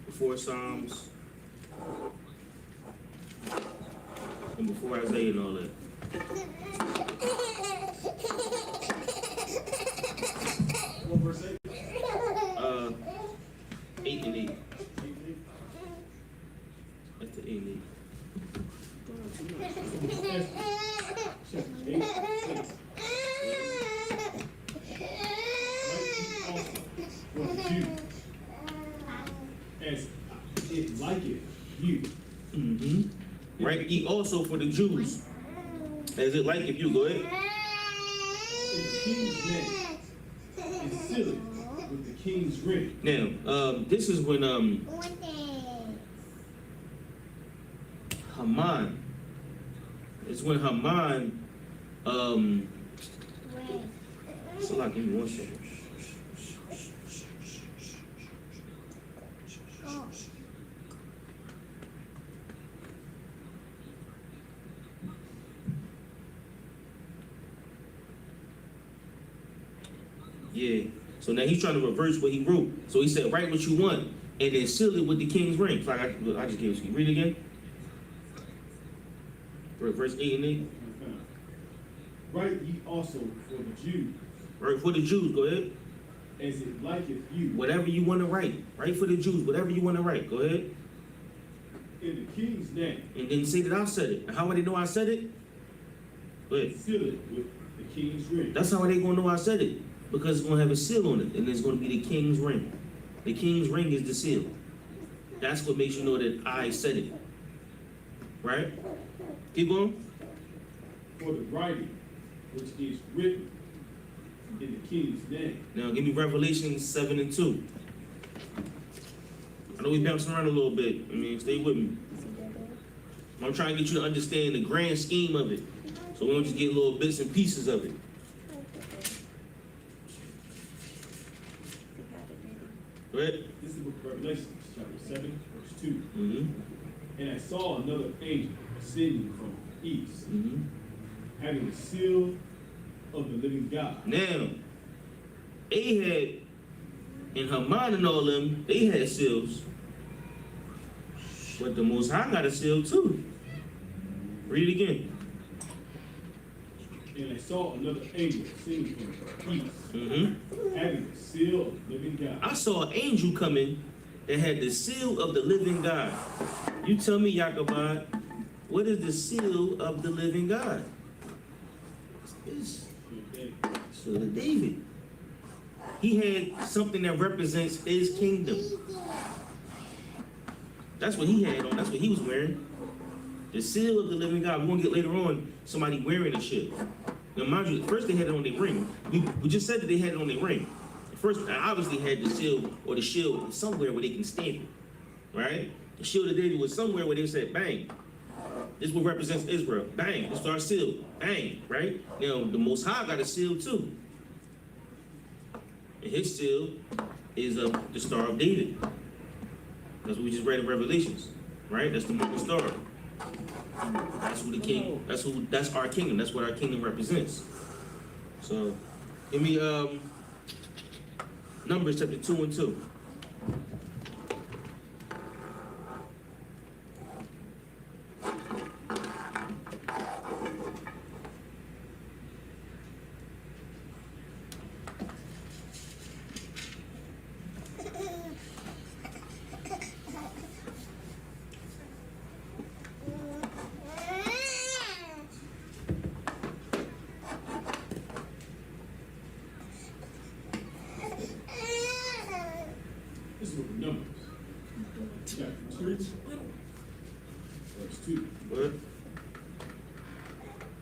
before Psalms, and before Isaiah and all that. What verse 8? 8 and 8. That's the 8 and 8. As it liketh you. Mm-hmm. Right? Ye also for the Jews. As it like if you go ahead. In the king's name is sealed with the king's ring. Now, this is when Haman. It's when Haman so like give me one second. Yeah. So now he's trying to reverse what he wrote. So he said, write what you want, and then seal it with the king's ring. So I just gave it to you. Read it again. Verse 8 and 8. Write ye also for the Jews. Right, for the Jews, go ahead. As it liketh you. Whatever you want to write. Write for the Jews, whatever you want to write. Go ahead. In the king's name. And then say that I said it. And how would they know I said it? Go ahead. Seal it with the king's ring. That's how they going to know I said it. Because it's going to have a seal on it. And it's going to be the king's ring. The king's ring is the seal. That's what makes you know that I said it. Right? Keep going. For the writing which is written in the king's name. Now give me Revelation 7 and 2. I know we bouncing around a little bit. I mean, stay with me. I'm trying to get you to understand the grand scheme of it. So we don't just get little bits and pieces of it. Right? This is the book of Revelation, chapter 7, verse 2. Mm-hmm. And I saw another angel ascending from the east, Mm-hmm. having the seal of the living God. Now, Ahab and Haman and all them, they had seals. But the Most High got a seal too. Read it again. And I saw another angel ascending from the east, Mm-hmm. having the seal of the living God. I saw an angel coming that had the seal of the living God. You tell me, Jacobite, what is the seal of the living God? It's seal of David. He had something that represents his kingdom. That's what he had on. That's what he was wearing. The seal of the living God. We're gonna get later on somebody wearing a shit. Now, mind you, first they had it on their ring. We just said that they had it on their ring. First, obviously, had the seal or the shield somewhere where they can stamp it, right? The shield of David was somewhere where they said, bang. This is what represents Israel. Bang. This is our seal. Bang. Right? Now, the Most High got a seal too. And his seal is the Star of David. That's what we just read in Revelations, right? That's the morning star. That's who the king. That's our kingdom. That's what our kingdom represents. So, give me Numbers chapter 2 and 2. This is the book of Numbers, chapter 2, verse 2. What?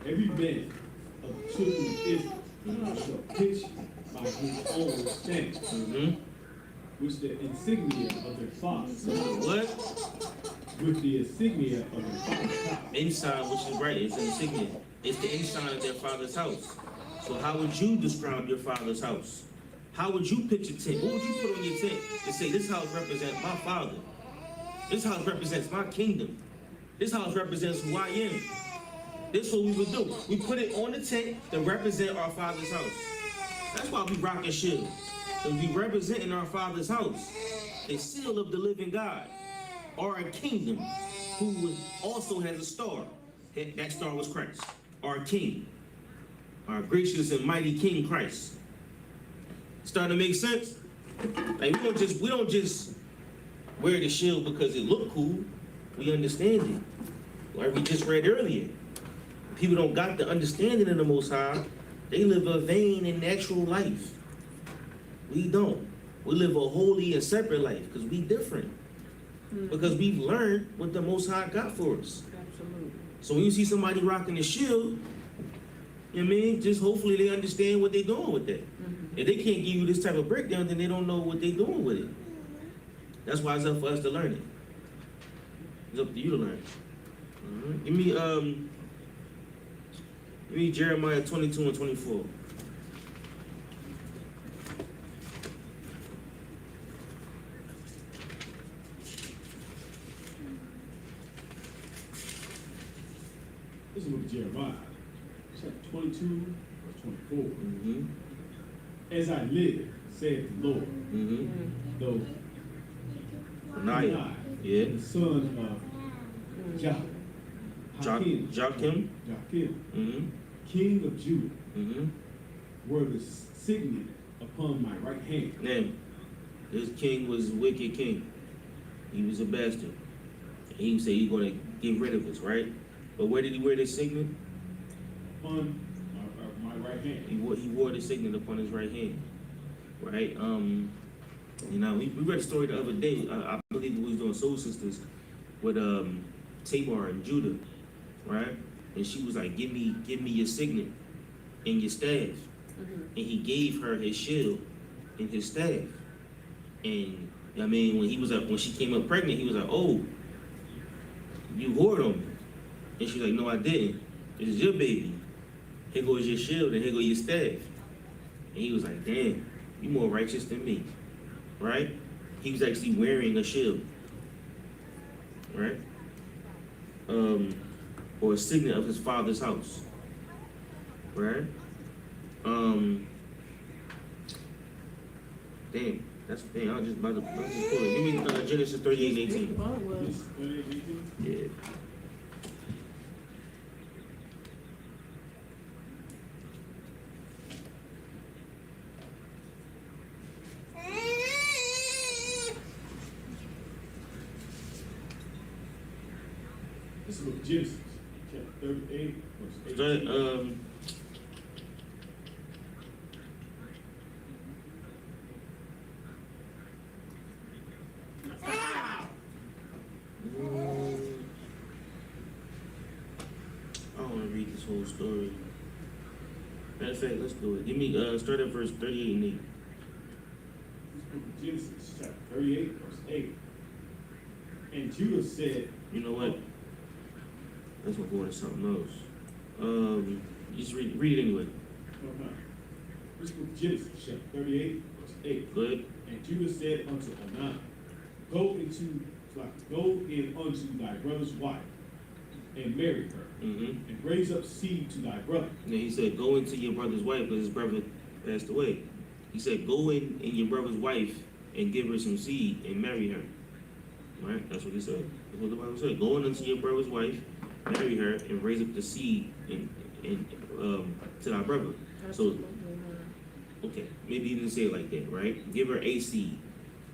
Every man of the children of Israel shall pitch by his own standard, Mm-hmm. which the insignia of their fathers, What? with the insignia of their father's house. Ensign, which is right, it's an insignia. It's the ensign of their father's house. So how would you describe your father's house? How would you pitch a tent? What would you put on your tent to say this house represents my father? This house represents my kingdom. This house represents who I am. This is what we would do. We put it on the tent to represent our father's house. That's why we rock a shield. Because we representing our father's house. The seal of the living God. Or a kingdom who also has a star. That star was Christ. Our king. Our gracious and mighty King Christ. Starting to make sense? Like we don't just wear the shield because it look cool. We understand it. Like we just read earlier. People don't got the understanding of the Most High. They live a vain and natural life. We don't. We live a holy and separate life because we different. Because we've learned what the Most High got for us. Absolutely. So when you see somebody rocking a shield, you know what I mean? Just hopefully they understand what they're doing with that. If they can't give you this type of breakdown, then they don't know what they're doing with it. That's why it's up for us to learn it. It's up to you to learn. All right. Give me Jeremiah 22 and 24. This is the book of Jeremiah, chapter 22, verse 24. Mm-hmm. As I live, saith the Lord, Mm-hmm. though Benaiah. Yeah. the son of Joachim, Mm-hmm. king of Judah, Mm-hmm. were the signet upon my right hand. Now, this king was a wicked king. He was a bastard. And he said he's going to get rid of us, right? But where did he wear this signet? Upon my right hand. He wore the signet upon his right hand, right? You know, we read a story the other day. I believe we was doing Soul Sisters with Tamar and Judah, right? And she was like, "Give me your signet and your staff." And he gave her his shield and his staff. And I mean, when she came up pregnant, he was like, "Oh, you whored on me." And she's like, "No, I didn't. This is your baby." here goes your shield and here goes your staff. And he was like, damn, you more righteous than me, right? He was actually wearing a shield, right? Or a signet of his father's house, right? Damn, that's damn. I was just about to pull it. Give me Genesis 38:18. Genesis 38:18. Yeah. This is the book of Genesis, chapter 38, verse 18. Start, I don't want to read this whole story. Matter of fact, let's do it. Give me start at verse 38 and 8. This book of Genesis, chapter 38, verse 8. And Judah said, You know what? Let's go into something else. Just read it anyway. okay. This book of Genesis, chapter 38, verse 8. Good. And Judah said unto Onan, go in unto thy brother's wife, and marry her, Mm-hmm. and raise up seed to thy brother. And he said, go into your brother's wife, because his brother passed away. He said, go in your brother's wife and give her some seed and marry her. Right? That's what he said. That's what the Bible said. Go in unto your brother's wife, marry her, and raise up the seed and to thy brother. So, okay, maybe he didn't say it like that, right? Give her a seed,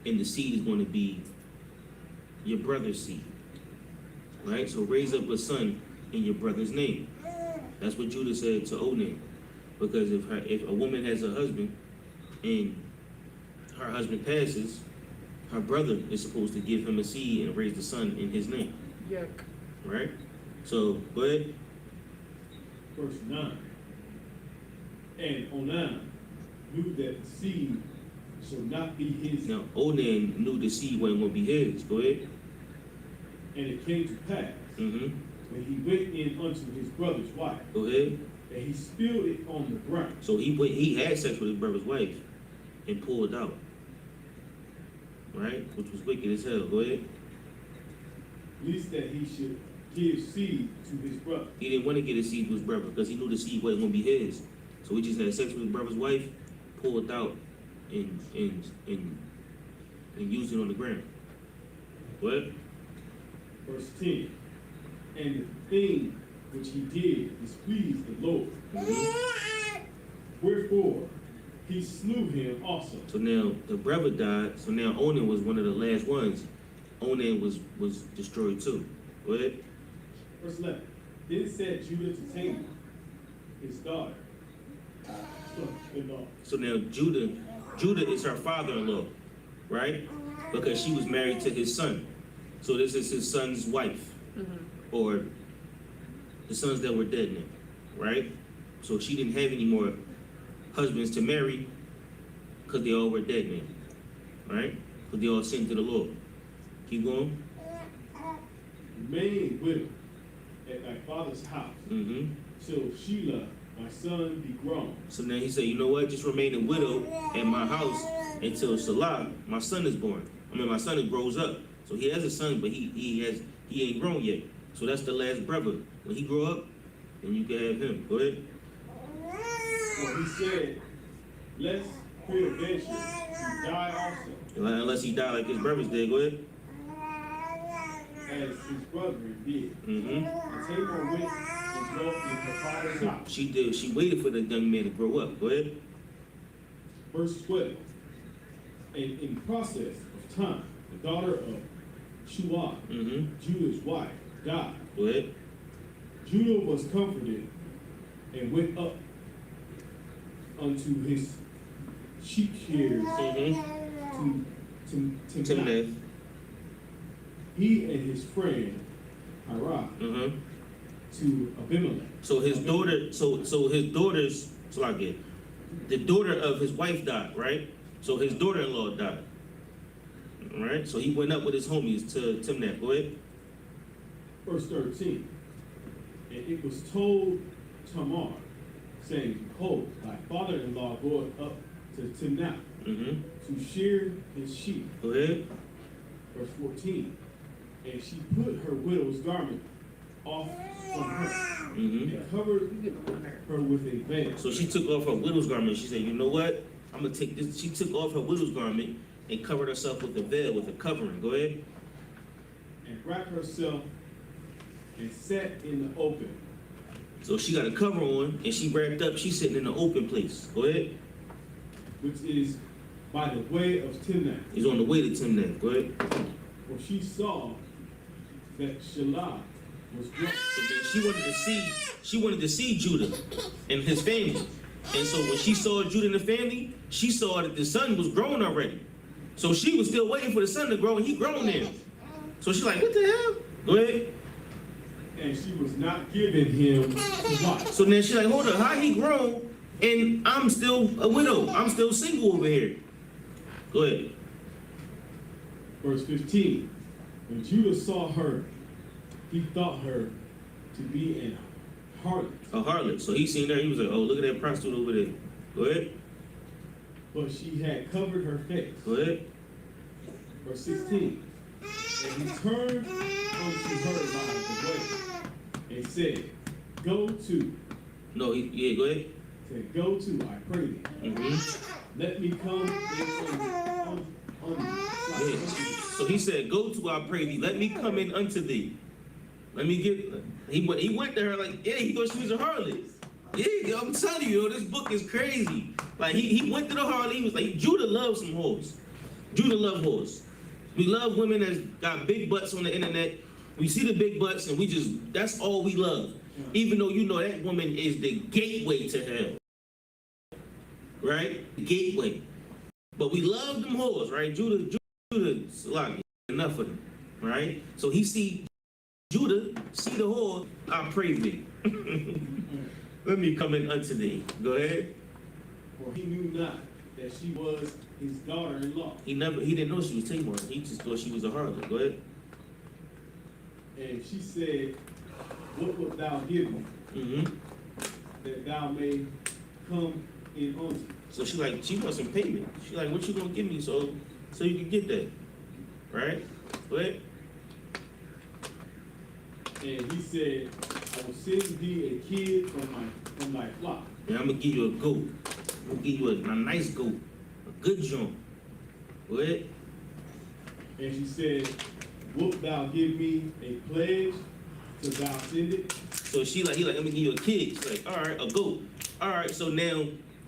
and the seed is going to be your brother's seed. Right? So raise up a son in your brother's name. That's what Judah said to Onan. Because if a woman has a husband and her husband passes, her brother is supposed to give him a seed and raise the son in his name. Yuck. Right? So, go ahead. Verse 9. And Onan knew that the seed shall not be his. Now, Onan knew the seed wasn't going to be his. Go ahead. And it came to pass, Mm-hmm. when he went in unto his brother's wife, Go ahead. and he spilled it on the ground. So he had sex with his brother's wife and pulled out. Right? Which was wicked as hell. Go ahead. Least that he should give seed to his brother. He didn't want to get a seed to his brother because he knew the seed wasn't going to be his. So he just had sex with his brother's wife, pulled out, and used it on the ground. What? Verse 10. And the thing which he did displeased the Lord. Mm-hmm. Wherefore he slew him also. So now the brother died. So now Onan was one of the last ones. Onan was destroyed too. Go ahead. Verse 11. Then said Judah to Tamar, his daughter. So now Judah is her father-in-law, right? Because she was married to his son. So this is his son's wife, or the sons that were dead now, right? So she didn't have any more husbands to marry because they all were dead now, right? Because they all sinned to the Lord. Keep going. Remain widow at thy father's house, Mm-hmm. till Shelah, my son, be grown. So now he said, you know what? Just remain a widow at my house until Salah, my son, is born. My son grows up. So he has a son, but he ain't grown yet. So that's the last brother. When he grow up, then you can have him. Go ahead. For he said, lest peradventure he die also, Unless he died like his brothers did. Go ahead. as his brethren did. Mm-hmm. And Tamar went and dwelt in her father's house. She did. She waited for the young man to grow up. Go ahead. Verse 12. And in process of time, the daughter of Shuah, Mm-hmm. Judah's wife, died. Go ahead. Judah was comforted and went up unto his sheep shears Mm-hmm. to Timnath. he and his friend Hirah Mm-hmm. to Abimelech. So his daughter. So his daughters. So I get. The daughter of his wife died, right? So his daughter-in-law died. All right. So he went up with his homies to Timnath. Go ahead. Verse 13. And it was told Tamar, saying, behold, thy father-in-law goeth up to Timnah to shear his sheep. Go ahead. Verse 14. And she put her widow's garment off from her and covered her with a veil. So she took off her widow's garment. She said, you know what? I'm going to take this. She took off her widow's garment and covered herself with a veil, with a covering. Go ahead. And wrapped herself and sat in the open. So she got a cover on and she wrapped up. She's sitting in the open place. Go ahead. Which is by the way of Timnah. He's on the way to Timnah. Go ahead. For she saw that SHALAM was drunk. So then she wanted to see Judah and his family. And so when she saw Judah and the family, she saw that the son was grown already. So she was still waiting for the son to grow, and he grown now. So she's like, what the hell? Go ahead. And she was not giving him to watch. So then she's like, hold up, how he grown and I'm still a widow? I'm still single over here. Go ahead. Verse 15. When Judah saw her, he thought her to be an harlot. A harlot. So he seen her, he was like, oh, look at that prostitute over there. Go ahead. But she had covered her face. Go ahead. Verse 16. And he turned unto her by the way and said, go to. No, yeah, go ahead. Said, go to, I pray thee. Let me come in Yeah. So he said, go to, I pray thee. Let me come in unto thee. Let me get, he went to her like, yeah, he thought she was a harlot. Yeah, I'm telling you, this book is crazy. Like, he went to the harlot, he was like, Judah loves some whores. Judah love whores. We love women that got big butts on the internet. We see the big butts and we just, that's all we love. Even though you know that woman is the gateway to hell. Right? The gateway. But we love them whores, right? Judah's a lot, enough of them, right? So he see Judah, see the whore, I pray thee. Let me come in unto thee. Go ahead. For he knew not that she was his daughter-in-law. He didn't know she was Tamar. He just thought she was a harlot. Go ahead. And she said, what wilt thou give me, that thou may come in unto? So she wants some payment. She like, what you gonna give me so you can get that, right? Go ahead. And he said, I will send thee a kid from thy flock. And I'm gonna give you a goat. I'm gonna give you a nice goat, a good joint. Go ahead. And she said, wilt thou give me a pledge till thou send it? So he like, I'm gonna give you a kid. She's like, all right, a goat. All right, so now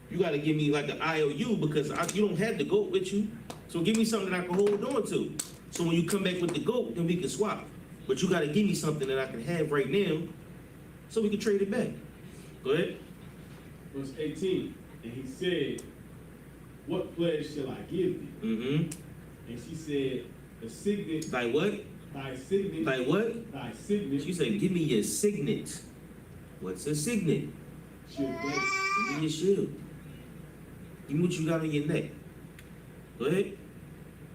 you gotta give me like an IOU because you don't have the goat with you. So give me something I can hold on to. So when you come back with the goat, then we can swap. But you gotta give me something that I can have right now so we can trade it back. Go ahead. Verse 18, and he said, what pledge shall I give thee? And she said, the signet. By what? Thy signet. By what? Thy signet. She said, give me your signet. What's a signet? Shield blade. Give me your shield. Give me what you got on your neck. Go ahead.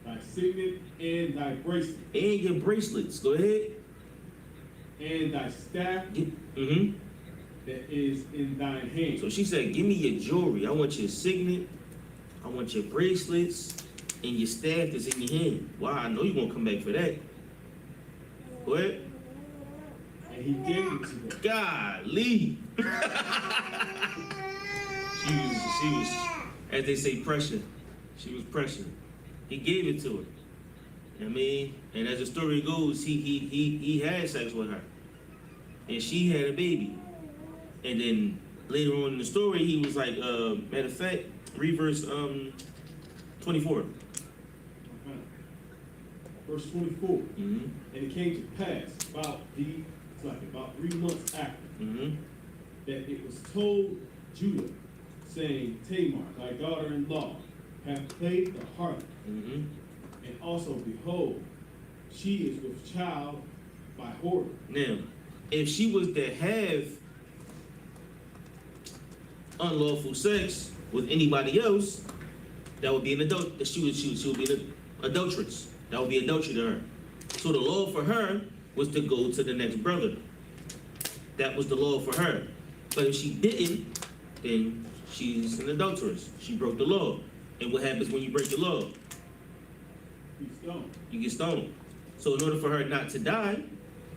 Thy signet and thy bracelet. And your bracelets. Go ahead. And thy staff that is in thine hand. So she said, give me your jewelry. I want your signet. I want your bracelets. And your staff that's in your hand. Wow, I know you're going to come back for that. Go ahead. And he gave it to her. Golly. she was, as they say, pressure. She was pressure. He gave it to her. I mean, and as the story goes, he had sex with her. And she had a baby. And then later on in the story, he was like, matter of fact, read verse 24. Okay. Verse 24. And it came to pass about 3 months after that it was told Judah, saying, Tamar, thy daughter-in-law, hath played the harlot. And also, behold, she is with child by whoredom. Now, if she was to have unlawful sex with anybody else, that would be an adult. She would be an adulteress. That would be adultery to her. So the law for her was to go to the next brother. That was the law for her. But if she didn't, then she's an adulteress. She broke the law. And what happens when you break the law? You stoned. You get stoned. So in order for her not to die,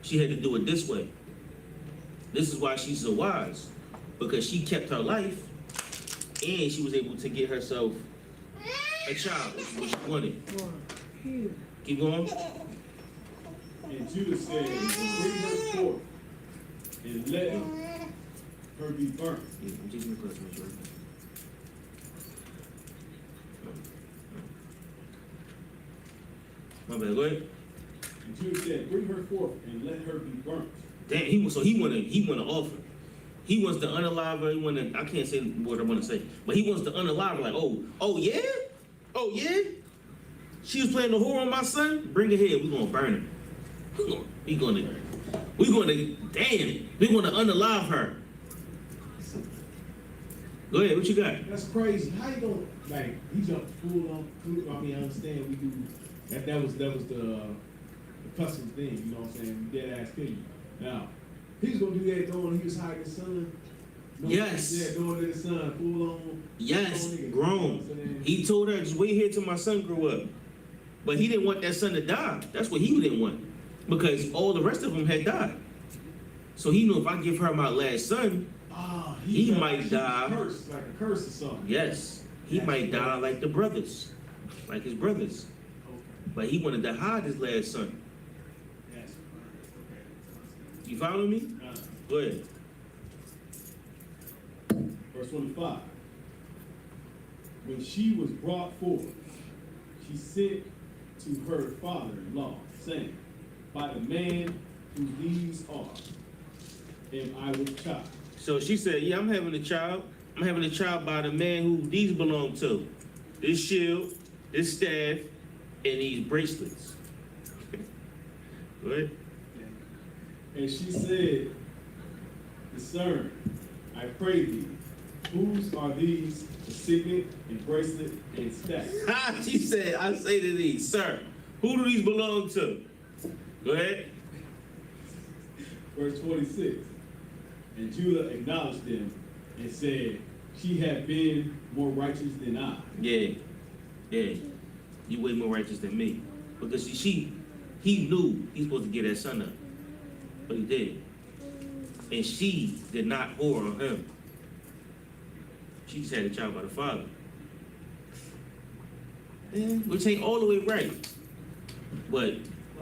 she had to do it this way. This is why she's so wise, because she kept her life and she was able to get herself a child, which is what she wanted. Keep going. And Judah said, bring her forth and let her be burnt. Yeah, I'm taking the question, right? My bad, go ahead. And Judah said, bring her forth and let her be burnt. Damn, he wanna offer. He wants to unalive her. I can't say what I want to say, but he wants to unalive her. Like, oh yeah, she was playing the whore on my son. Bring her here. We gonna burn her. We gonna unalive her. Go ahead. What you got? That's crazy. How you gonna, like, he jumped full on, I mean, I understand we do, that was the custom thing, you know what I'm saying? Dead ass killing. Now, he's gonna do that throwing, he was hiding his son. No, Yes. Yeah, throwing his son, full on. Yes, full on nigga, grown. you know what I'm saying? He told her, just wait here till my son grew up. But he didn't want that son to die. That's what he didn't want. Because all the rest of them had died. So he knew if I give her my last son, he might die. Curse, like a curse or something. Yes, he might die like the brothers, like his brothers. Okay. But he wanted to hide his last son. Yes. Okay. You follow me? Go ahead. Verse 25. When she was brought forth, she sent to her father-in-law, saying, by the man whose these are, am I with child. So she said, yeah, I'm having a child. I'm having a child by the man who these belong to. This shield, this staff, and these bracelets. Go ahead. And she said, discern, I pray thee, whose are these, the signet and bracelet and staff? She said, I say to thee, sir, who do these belong to? Go ahead. Verse 26. And Judah acknowledged them and said, she had been more righteous than I. Yeah. You way more righteous than me. Because he knew he was supposed to get that son up. But he did. And she did not whore on him. She just had a child by the father. Which ain't all the way right. But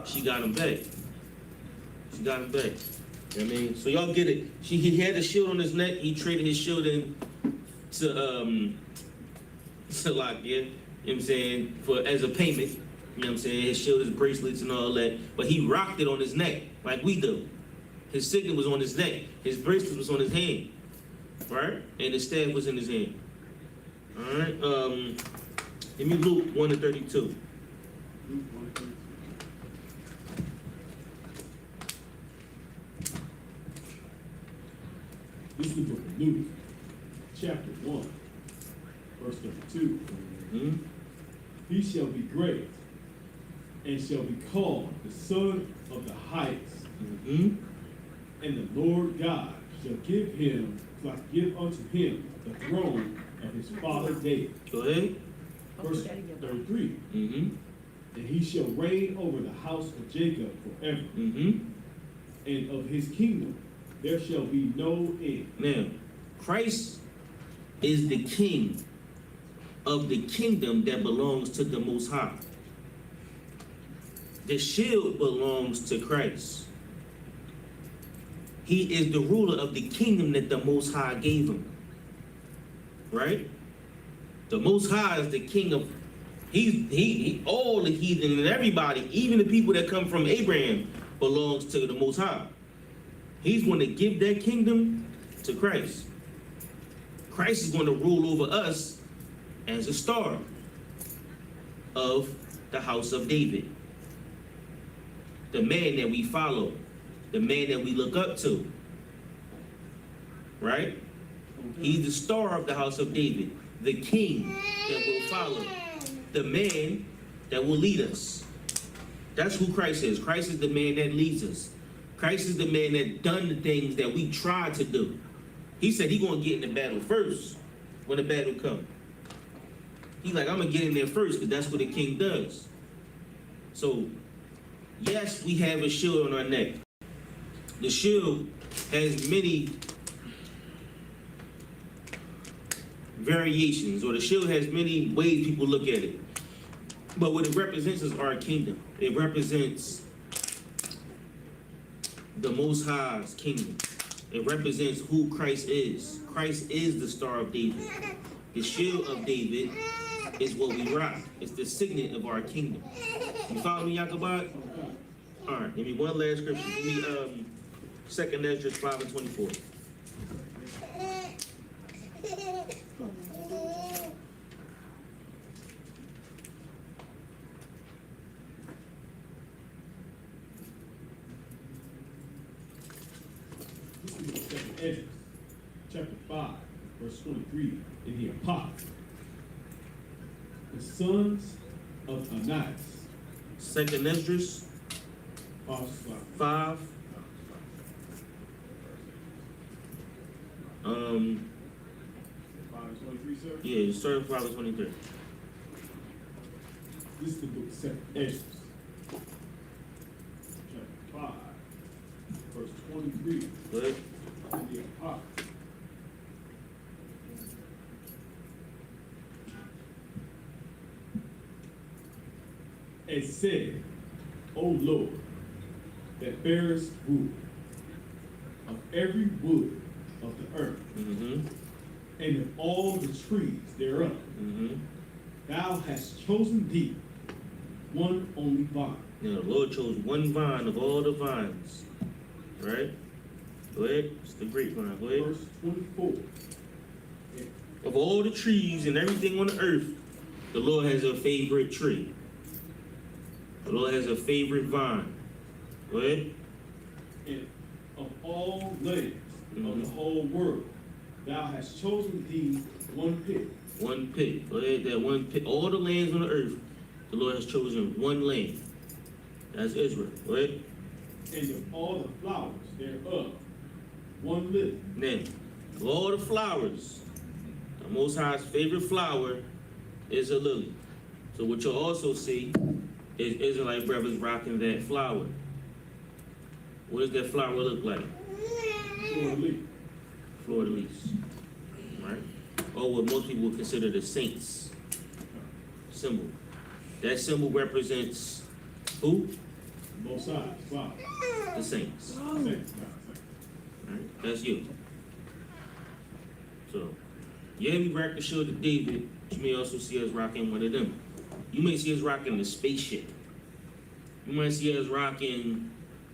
she got him back. You know what I mean? So y'all get it. He had a shield on his neck. He traded his shield in to like, yeah, you know what I'm saying, as a payment. You know what I'm saying? His shield, his bracelets and all that. But he rocked it on his neck, like we do. His signet was on his neck. His bracelet was on his hand. Right? And his staff was in his hand. Alright, give me Luke 1:32. This is the book of Luke, chapter 1, verse 32. Mm-hmm. He shall be great, and shall be called the Son of the Highest. Mm-hmm. And the Lord God shall give unto him the throne of his father David. Go ahead. Verse 33. Mm-hmm. And he shall reign over the house of Jacob forever. Mm-hmm. And of his kingdom there shall be no end. Now, Christ is the king of the kingdom that belongs to the Most High. The shield belongs to Christ. He is the ruler of the kingdom that the Most High gave him. Right? The Most High is the king of, he all the heathen and everybody, even the people that come from Abraham, belongs to the Most High. He's going to give that kingdom to Christ. Christ is going to rule over us as a star of the house of David. The man that we follow, the man that we look up to. Right? He's the star of the house of David, the king that will follow, the man that will lead us. That's who Christ is. Christ is the man that leads us. Christ is the man that done the things that we tried to do. He said he gonna get in the battle first when the battle come. He like, I'm gonna get in there first because that's what the king does. So, yes, we have a shield on our neck. The shield has many variations, or the shield has many ways people look at it. But what it represents is our kingdom. It represents the Most High's kingdom. It represents who Christ is. Christ is the Star of David. The shield of David is what we rock. It's the signet of our kingdom. You follow me, Yakubot? All right, give me one last scripture. Give me 2 Ezra 5:24. Ezra, chapter 5, verse 23, in the Apocrypha. The sons of Ananias. 2 Ezra 5. 5:23, sir? Yeah, you start at 5:23. This is the book of 2 Ezra. Chapter 5, verse 23, Go ahead. in the Apocrypha. And said, O Lord, that bearest wood, of every wood of the earth, Mm-hmm. and of all the trees thereof, Mm-hmm. thou hast chosen thee one only vine. Now the Lord chose one vine of all the vines. Right? Go ahead. It's the grapevine. Go ahead. Verse 24. Of all the trees and everything on the earth, the Lord has a favorite tree. The Lord has a favorite vine. Go ahead. And of all lands of Mhm. the whole world, thou hast chosen thee one pit. One pit. Go ahead. That one pit. All the lands on the earth, the Lord has chosen one land. That's Israel. Go ahead. And of all the flowers thereof, one lily. Now, of all the flowers, the Most High's favorite flower is a lily. So what you'll also see is Israelite brothers rocking that flower. What does that flower look like? Fleur de lis. Fleur de lis. Right? Or what most people would consider the saints symbol. That symbol represents who? Both sides. Wow. The saints. Saints. Right? That's you. So, yeah, we rock the shield of David. You may also see us rocking one of them. You may see us rocking the spaceship. You might see us rocking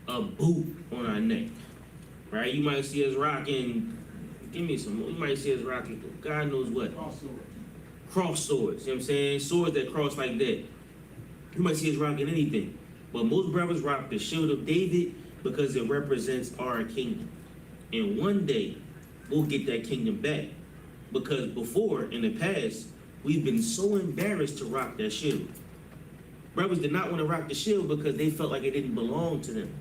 a boot on our neck. Right? You might see us rocking, give me some more. You might see us rocking, God knows what. Cross swords. You know what I'm saying? Swords that cross like that. You might see us rocking anything. But most brothers rock the shield of David because it represents our kingdom. And one day, we'll get that kingdom back. Because before, in the past, we've been so embarrassed to rock that shield. Brothers did not want to rock the shield because they felt like it didn't belong to them.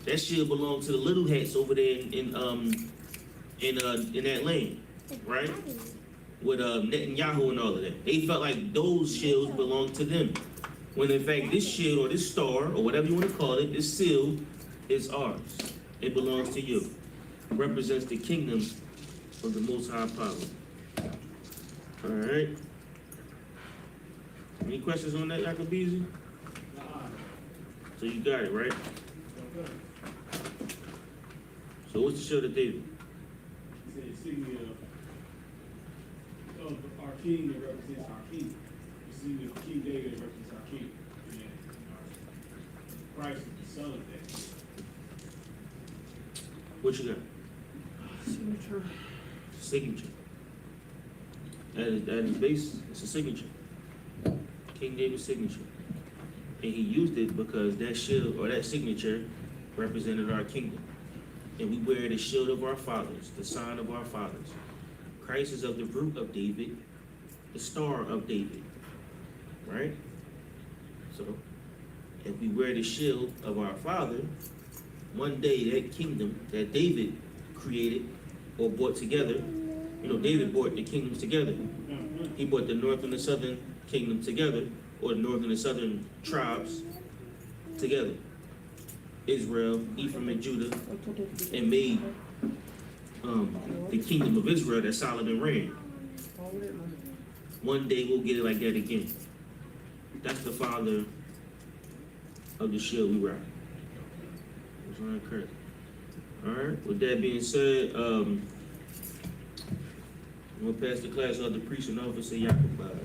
That shield belonged to the little hats over there in that land, right? With Netanyahu and all of that. They felt like those shields belonged to them. When in fact, this shield or this star, or whatever you want to call it, this seal is ours. It belongs to you. It represents the kingdom of the Most High Power. All right. Any questions on that, Yakabizi? So you got it, right? So what's the shield of David? It's an insignia of our king that represents our king. The insignia of King David that represents our king. And Christ is the son of that. What you got? Signature. Signature. That is base. It's a signature. King David's signature. And he used it because that shield or that signature represented our kingdom. And we wear the shield of our fathers, the sign of our fathers. Christ is of the root of David, the star of David. Right? So, if we wear the shield of our father, one day that kingdom that David created or brought together. You know, David brought the kingdoms together. He brought the north and the southern kingdom together, or the northern and southern tribes together. Israel, Ephraim, and Judah, and made the kingdom of Israel that Solomon ran. One day we'll get it like that again. That's the father of the shield we rock. That's what I correct. All right. With that being said, I'm gonna pass the class of the priest and officer YAHANNA.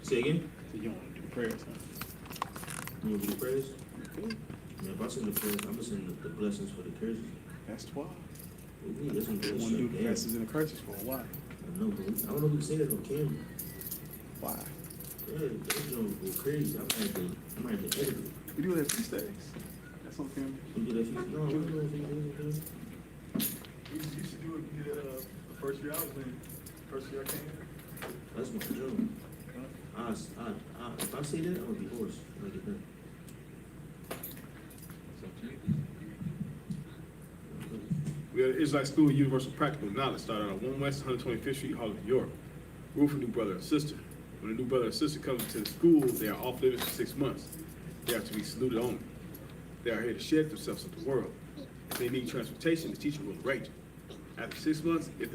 Say again? So you don't want to do prayers, huh? You want to do the prayers? Yeah, if I send the prayers, I'm gonna send the blessings for the curses. That's 12. That's some You good want to do shit. the Yeah. blessings and the curses for a while. I know, but I don't know who said it on camera. Why? Yeah, that joint go crazy. I might have to edit it. We do that these days. That's on camera. You do that few? No, I don't know if you do it. We used to do it the first year I was in. First year I came here. That's my joke. If I say that, I'm gonna be hoarse when I get done. We had an Israelite School of Universal Practical Knowledge started on 1 West 125th Street, Harlem, New York. Rule for new brother and sister. When a new brother or sister comes to the school, they are off limits for 6 months. They are to be saluted only. They are here to shed themselves with the world. If they need transportation, the teacher will arrange it. After 6 months, if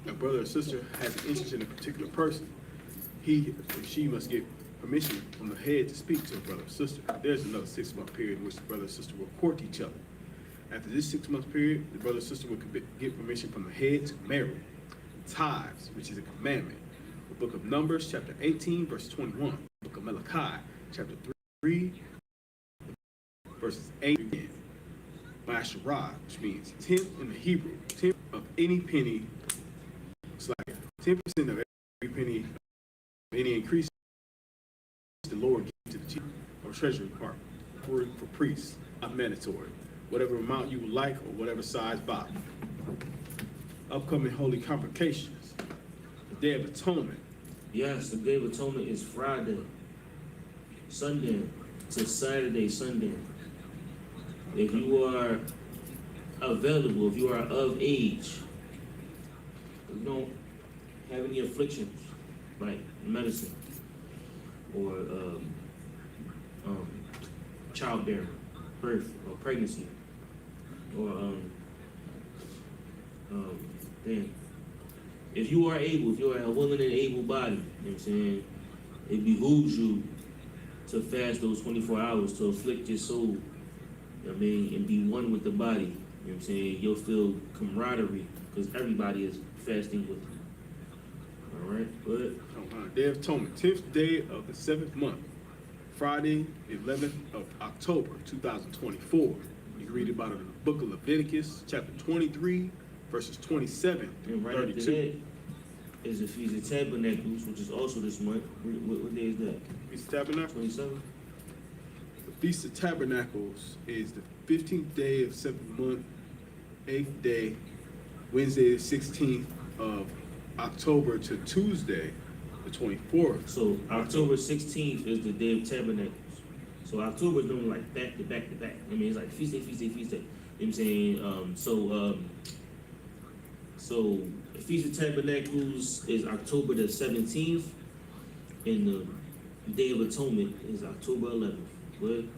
a brother or sister has an interest in a particular person, he or she must get permission from the head to speak to a brother or sister. There's another 6-month period in which the brother or sister will court each other. After this 6-month period, the brother or sister will get permission from the head to marry. Tithes, which is a commandment. The book of Numbers, chapter 18, verse 21. The book of Malachi, chapter 3, verses 8 again. Masharah, which means 10th in the Hebrew, 10th of any penny. It's like 10% of every penny, of any increase the Lord gives to the chief or treasury department for priests, not mandatory. Whatever amount you would like or whatever size body. Upcoming holy convocations. The Day of Atonement. Yes, the Day of Atonement is Friday, Sunday to Saturday, Sunday. If you are available, if you are of age, if you don't have any afflictions like medicine or childbearing, birth, or pregnancy, or if you are able, if you are a willing and able body, you know what I'm saying, it behooves you to fast those 24 hours to afflict your soul, you know what I mean, and be one with the body, you know what I'm saying. You'll feel camaraderie because everybody is fasting with you. All right, but Day of Atonement, 10th day of the 7th month, Friday, 11th of October, 2024. You can read about it in the book of Leviticus, chapter 23, verses 27 through and right 32. after that is the Feast of Tabernacles, which is also this month. What day is that? Feast of Tabernacles? 27? The Feast of Tabernacles is the 15th day of 7th month, 8th day, Wednesday the 16th of October to Tuesday, the 24th. So October 16th is the Day of Tabernacles. So October is normally like back to back to back. I mean, it's like feast day, feast day, feast day. You know what I'm saying? So the Feast of Tabernacles is October the 17th, and the Day of Atonement is October 11th. Good?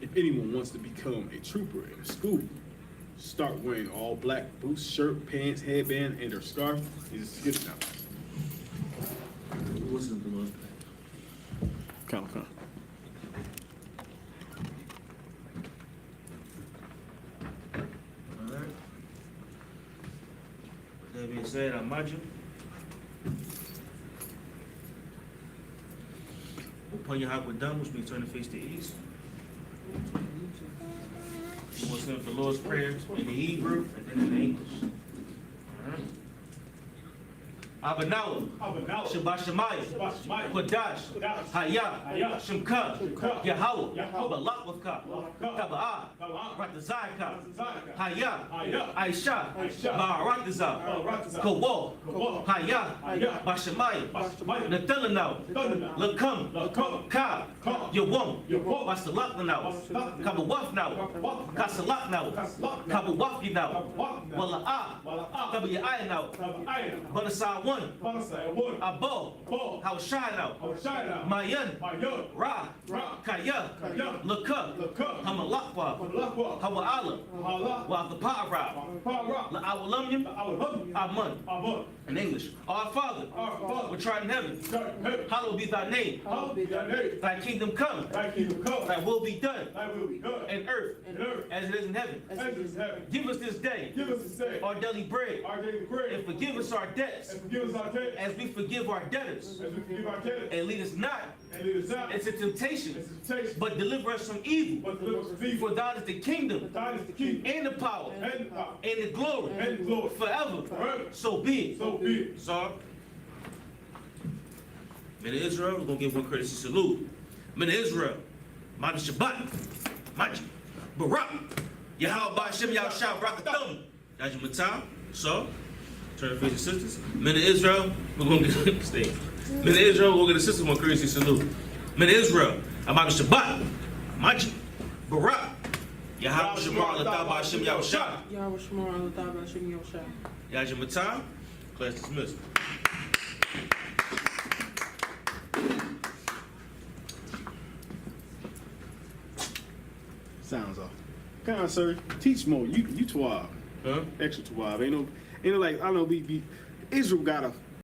If anyone wants to become a trooper in a school, start wearing all black boots, shirt, pants, headband, and or scarf. Is good enough. What's the one? Come. All right. With that being said, I'm Macho. Upon your hot with dumb, which means turn the face to east. You want to send the Lord's Prayer in the Hebrew and then in the English. All right. Abanawa, Abanawa, Shabbat Shemayim, Shabbat Shemayim, Kodash, Kodash, Hayah, Hayah, Shemka, Shemka, Yahweh, Yahweh, Balakwathka, Balakwathka, Taba'ah, Taba'ah, Ratazayaka, Ratazayaka, Hayah, Hayah, Aisha, Aisha, Ba'aratazah, Ba'aratazah, Kawal, Kawal, Hayah, Hayah, Bashemayim, Bashemayim, Nathalanau, Nathalanau, Lakam, Lakam, Ka, Ka, Yawam, Yawam, Basalaknau, Basalaknau, Kabawafnau, Kabawafnau, Kasalaknau, Kasalaknau, Kabawafginau, Kabawafginau, Wala'ah, Wala'ah, Wa'i'ainau, Tabaayna, Banasai 1, Banasai 1, Abo, Abo, Haushainau, Hoshaina, Mayan, Mayan, Ra, Ra, Kaya, Kaya, Laka, Laka, Hamalakwa, Hamalakwa, Hawa'ala, Hala, Wa'atapara, Para, La'awalamyam, La'awalham, Amun. Amun, In English, Our Father, Our Father, which art in heaven, which art in heaven, hallowed be thy name. hallowed be thy name. Thy kingdom come, Thy kingdom come, thy will be done thy will be done, in earth in earth, as it is in heaven. as it is in heaven. Give us this day Give us this day our daily bread, our daily bread, and forgive us our debts and forgive us our debts, as we forgive our debtors. as we forgive our debtors, And lead us not and lead us not into temptation, into temptation, but deliver us from evil. but deliver us from evil. For thine is the kingdom, Thine is the kingdom, and the power, and the power, and the glory, and the glory, forever. forever. So be it. So be it. Sorry. Men of Israel, we're going to give one courtesy salute. Men of Israel, Madi Shabbat, Madi Barak, Yahweh Ba'ashem Yahushua Barakathum, Yaji Matah, so, turn to face your sisters. Men of Israel, we're going to get, stay. Men of Israel, we're going to get a sister one courtesy salute. Men of Israel, Madi Shabbat, Madi Barak, Yahweh Shemar Latah Ba'ashem Yahushua, Yahweh Shemar Latah B'Ashem Yahushua. Yaji Matah, class dismissed. Sounds off. Come on, sir. Teach more. You 12. Huh? Extra 12. Ain't no like I know. Israel got a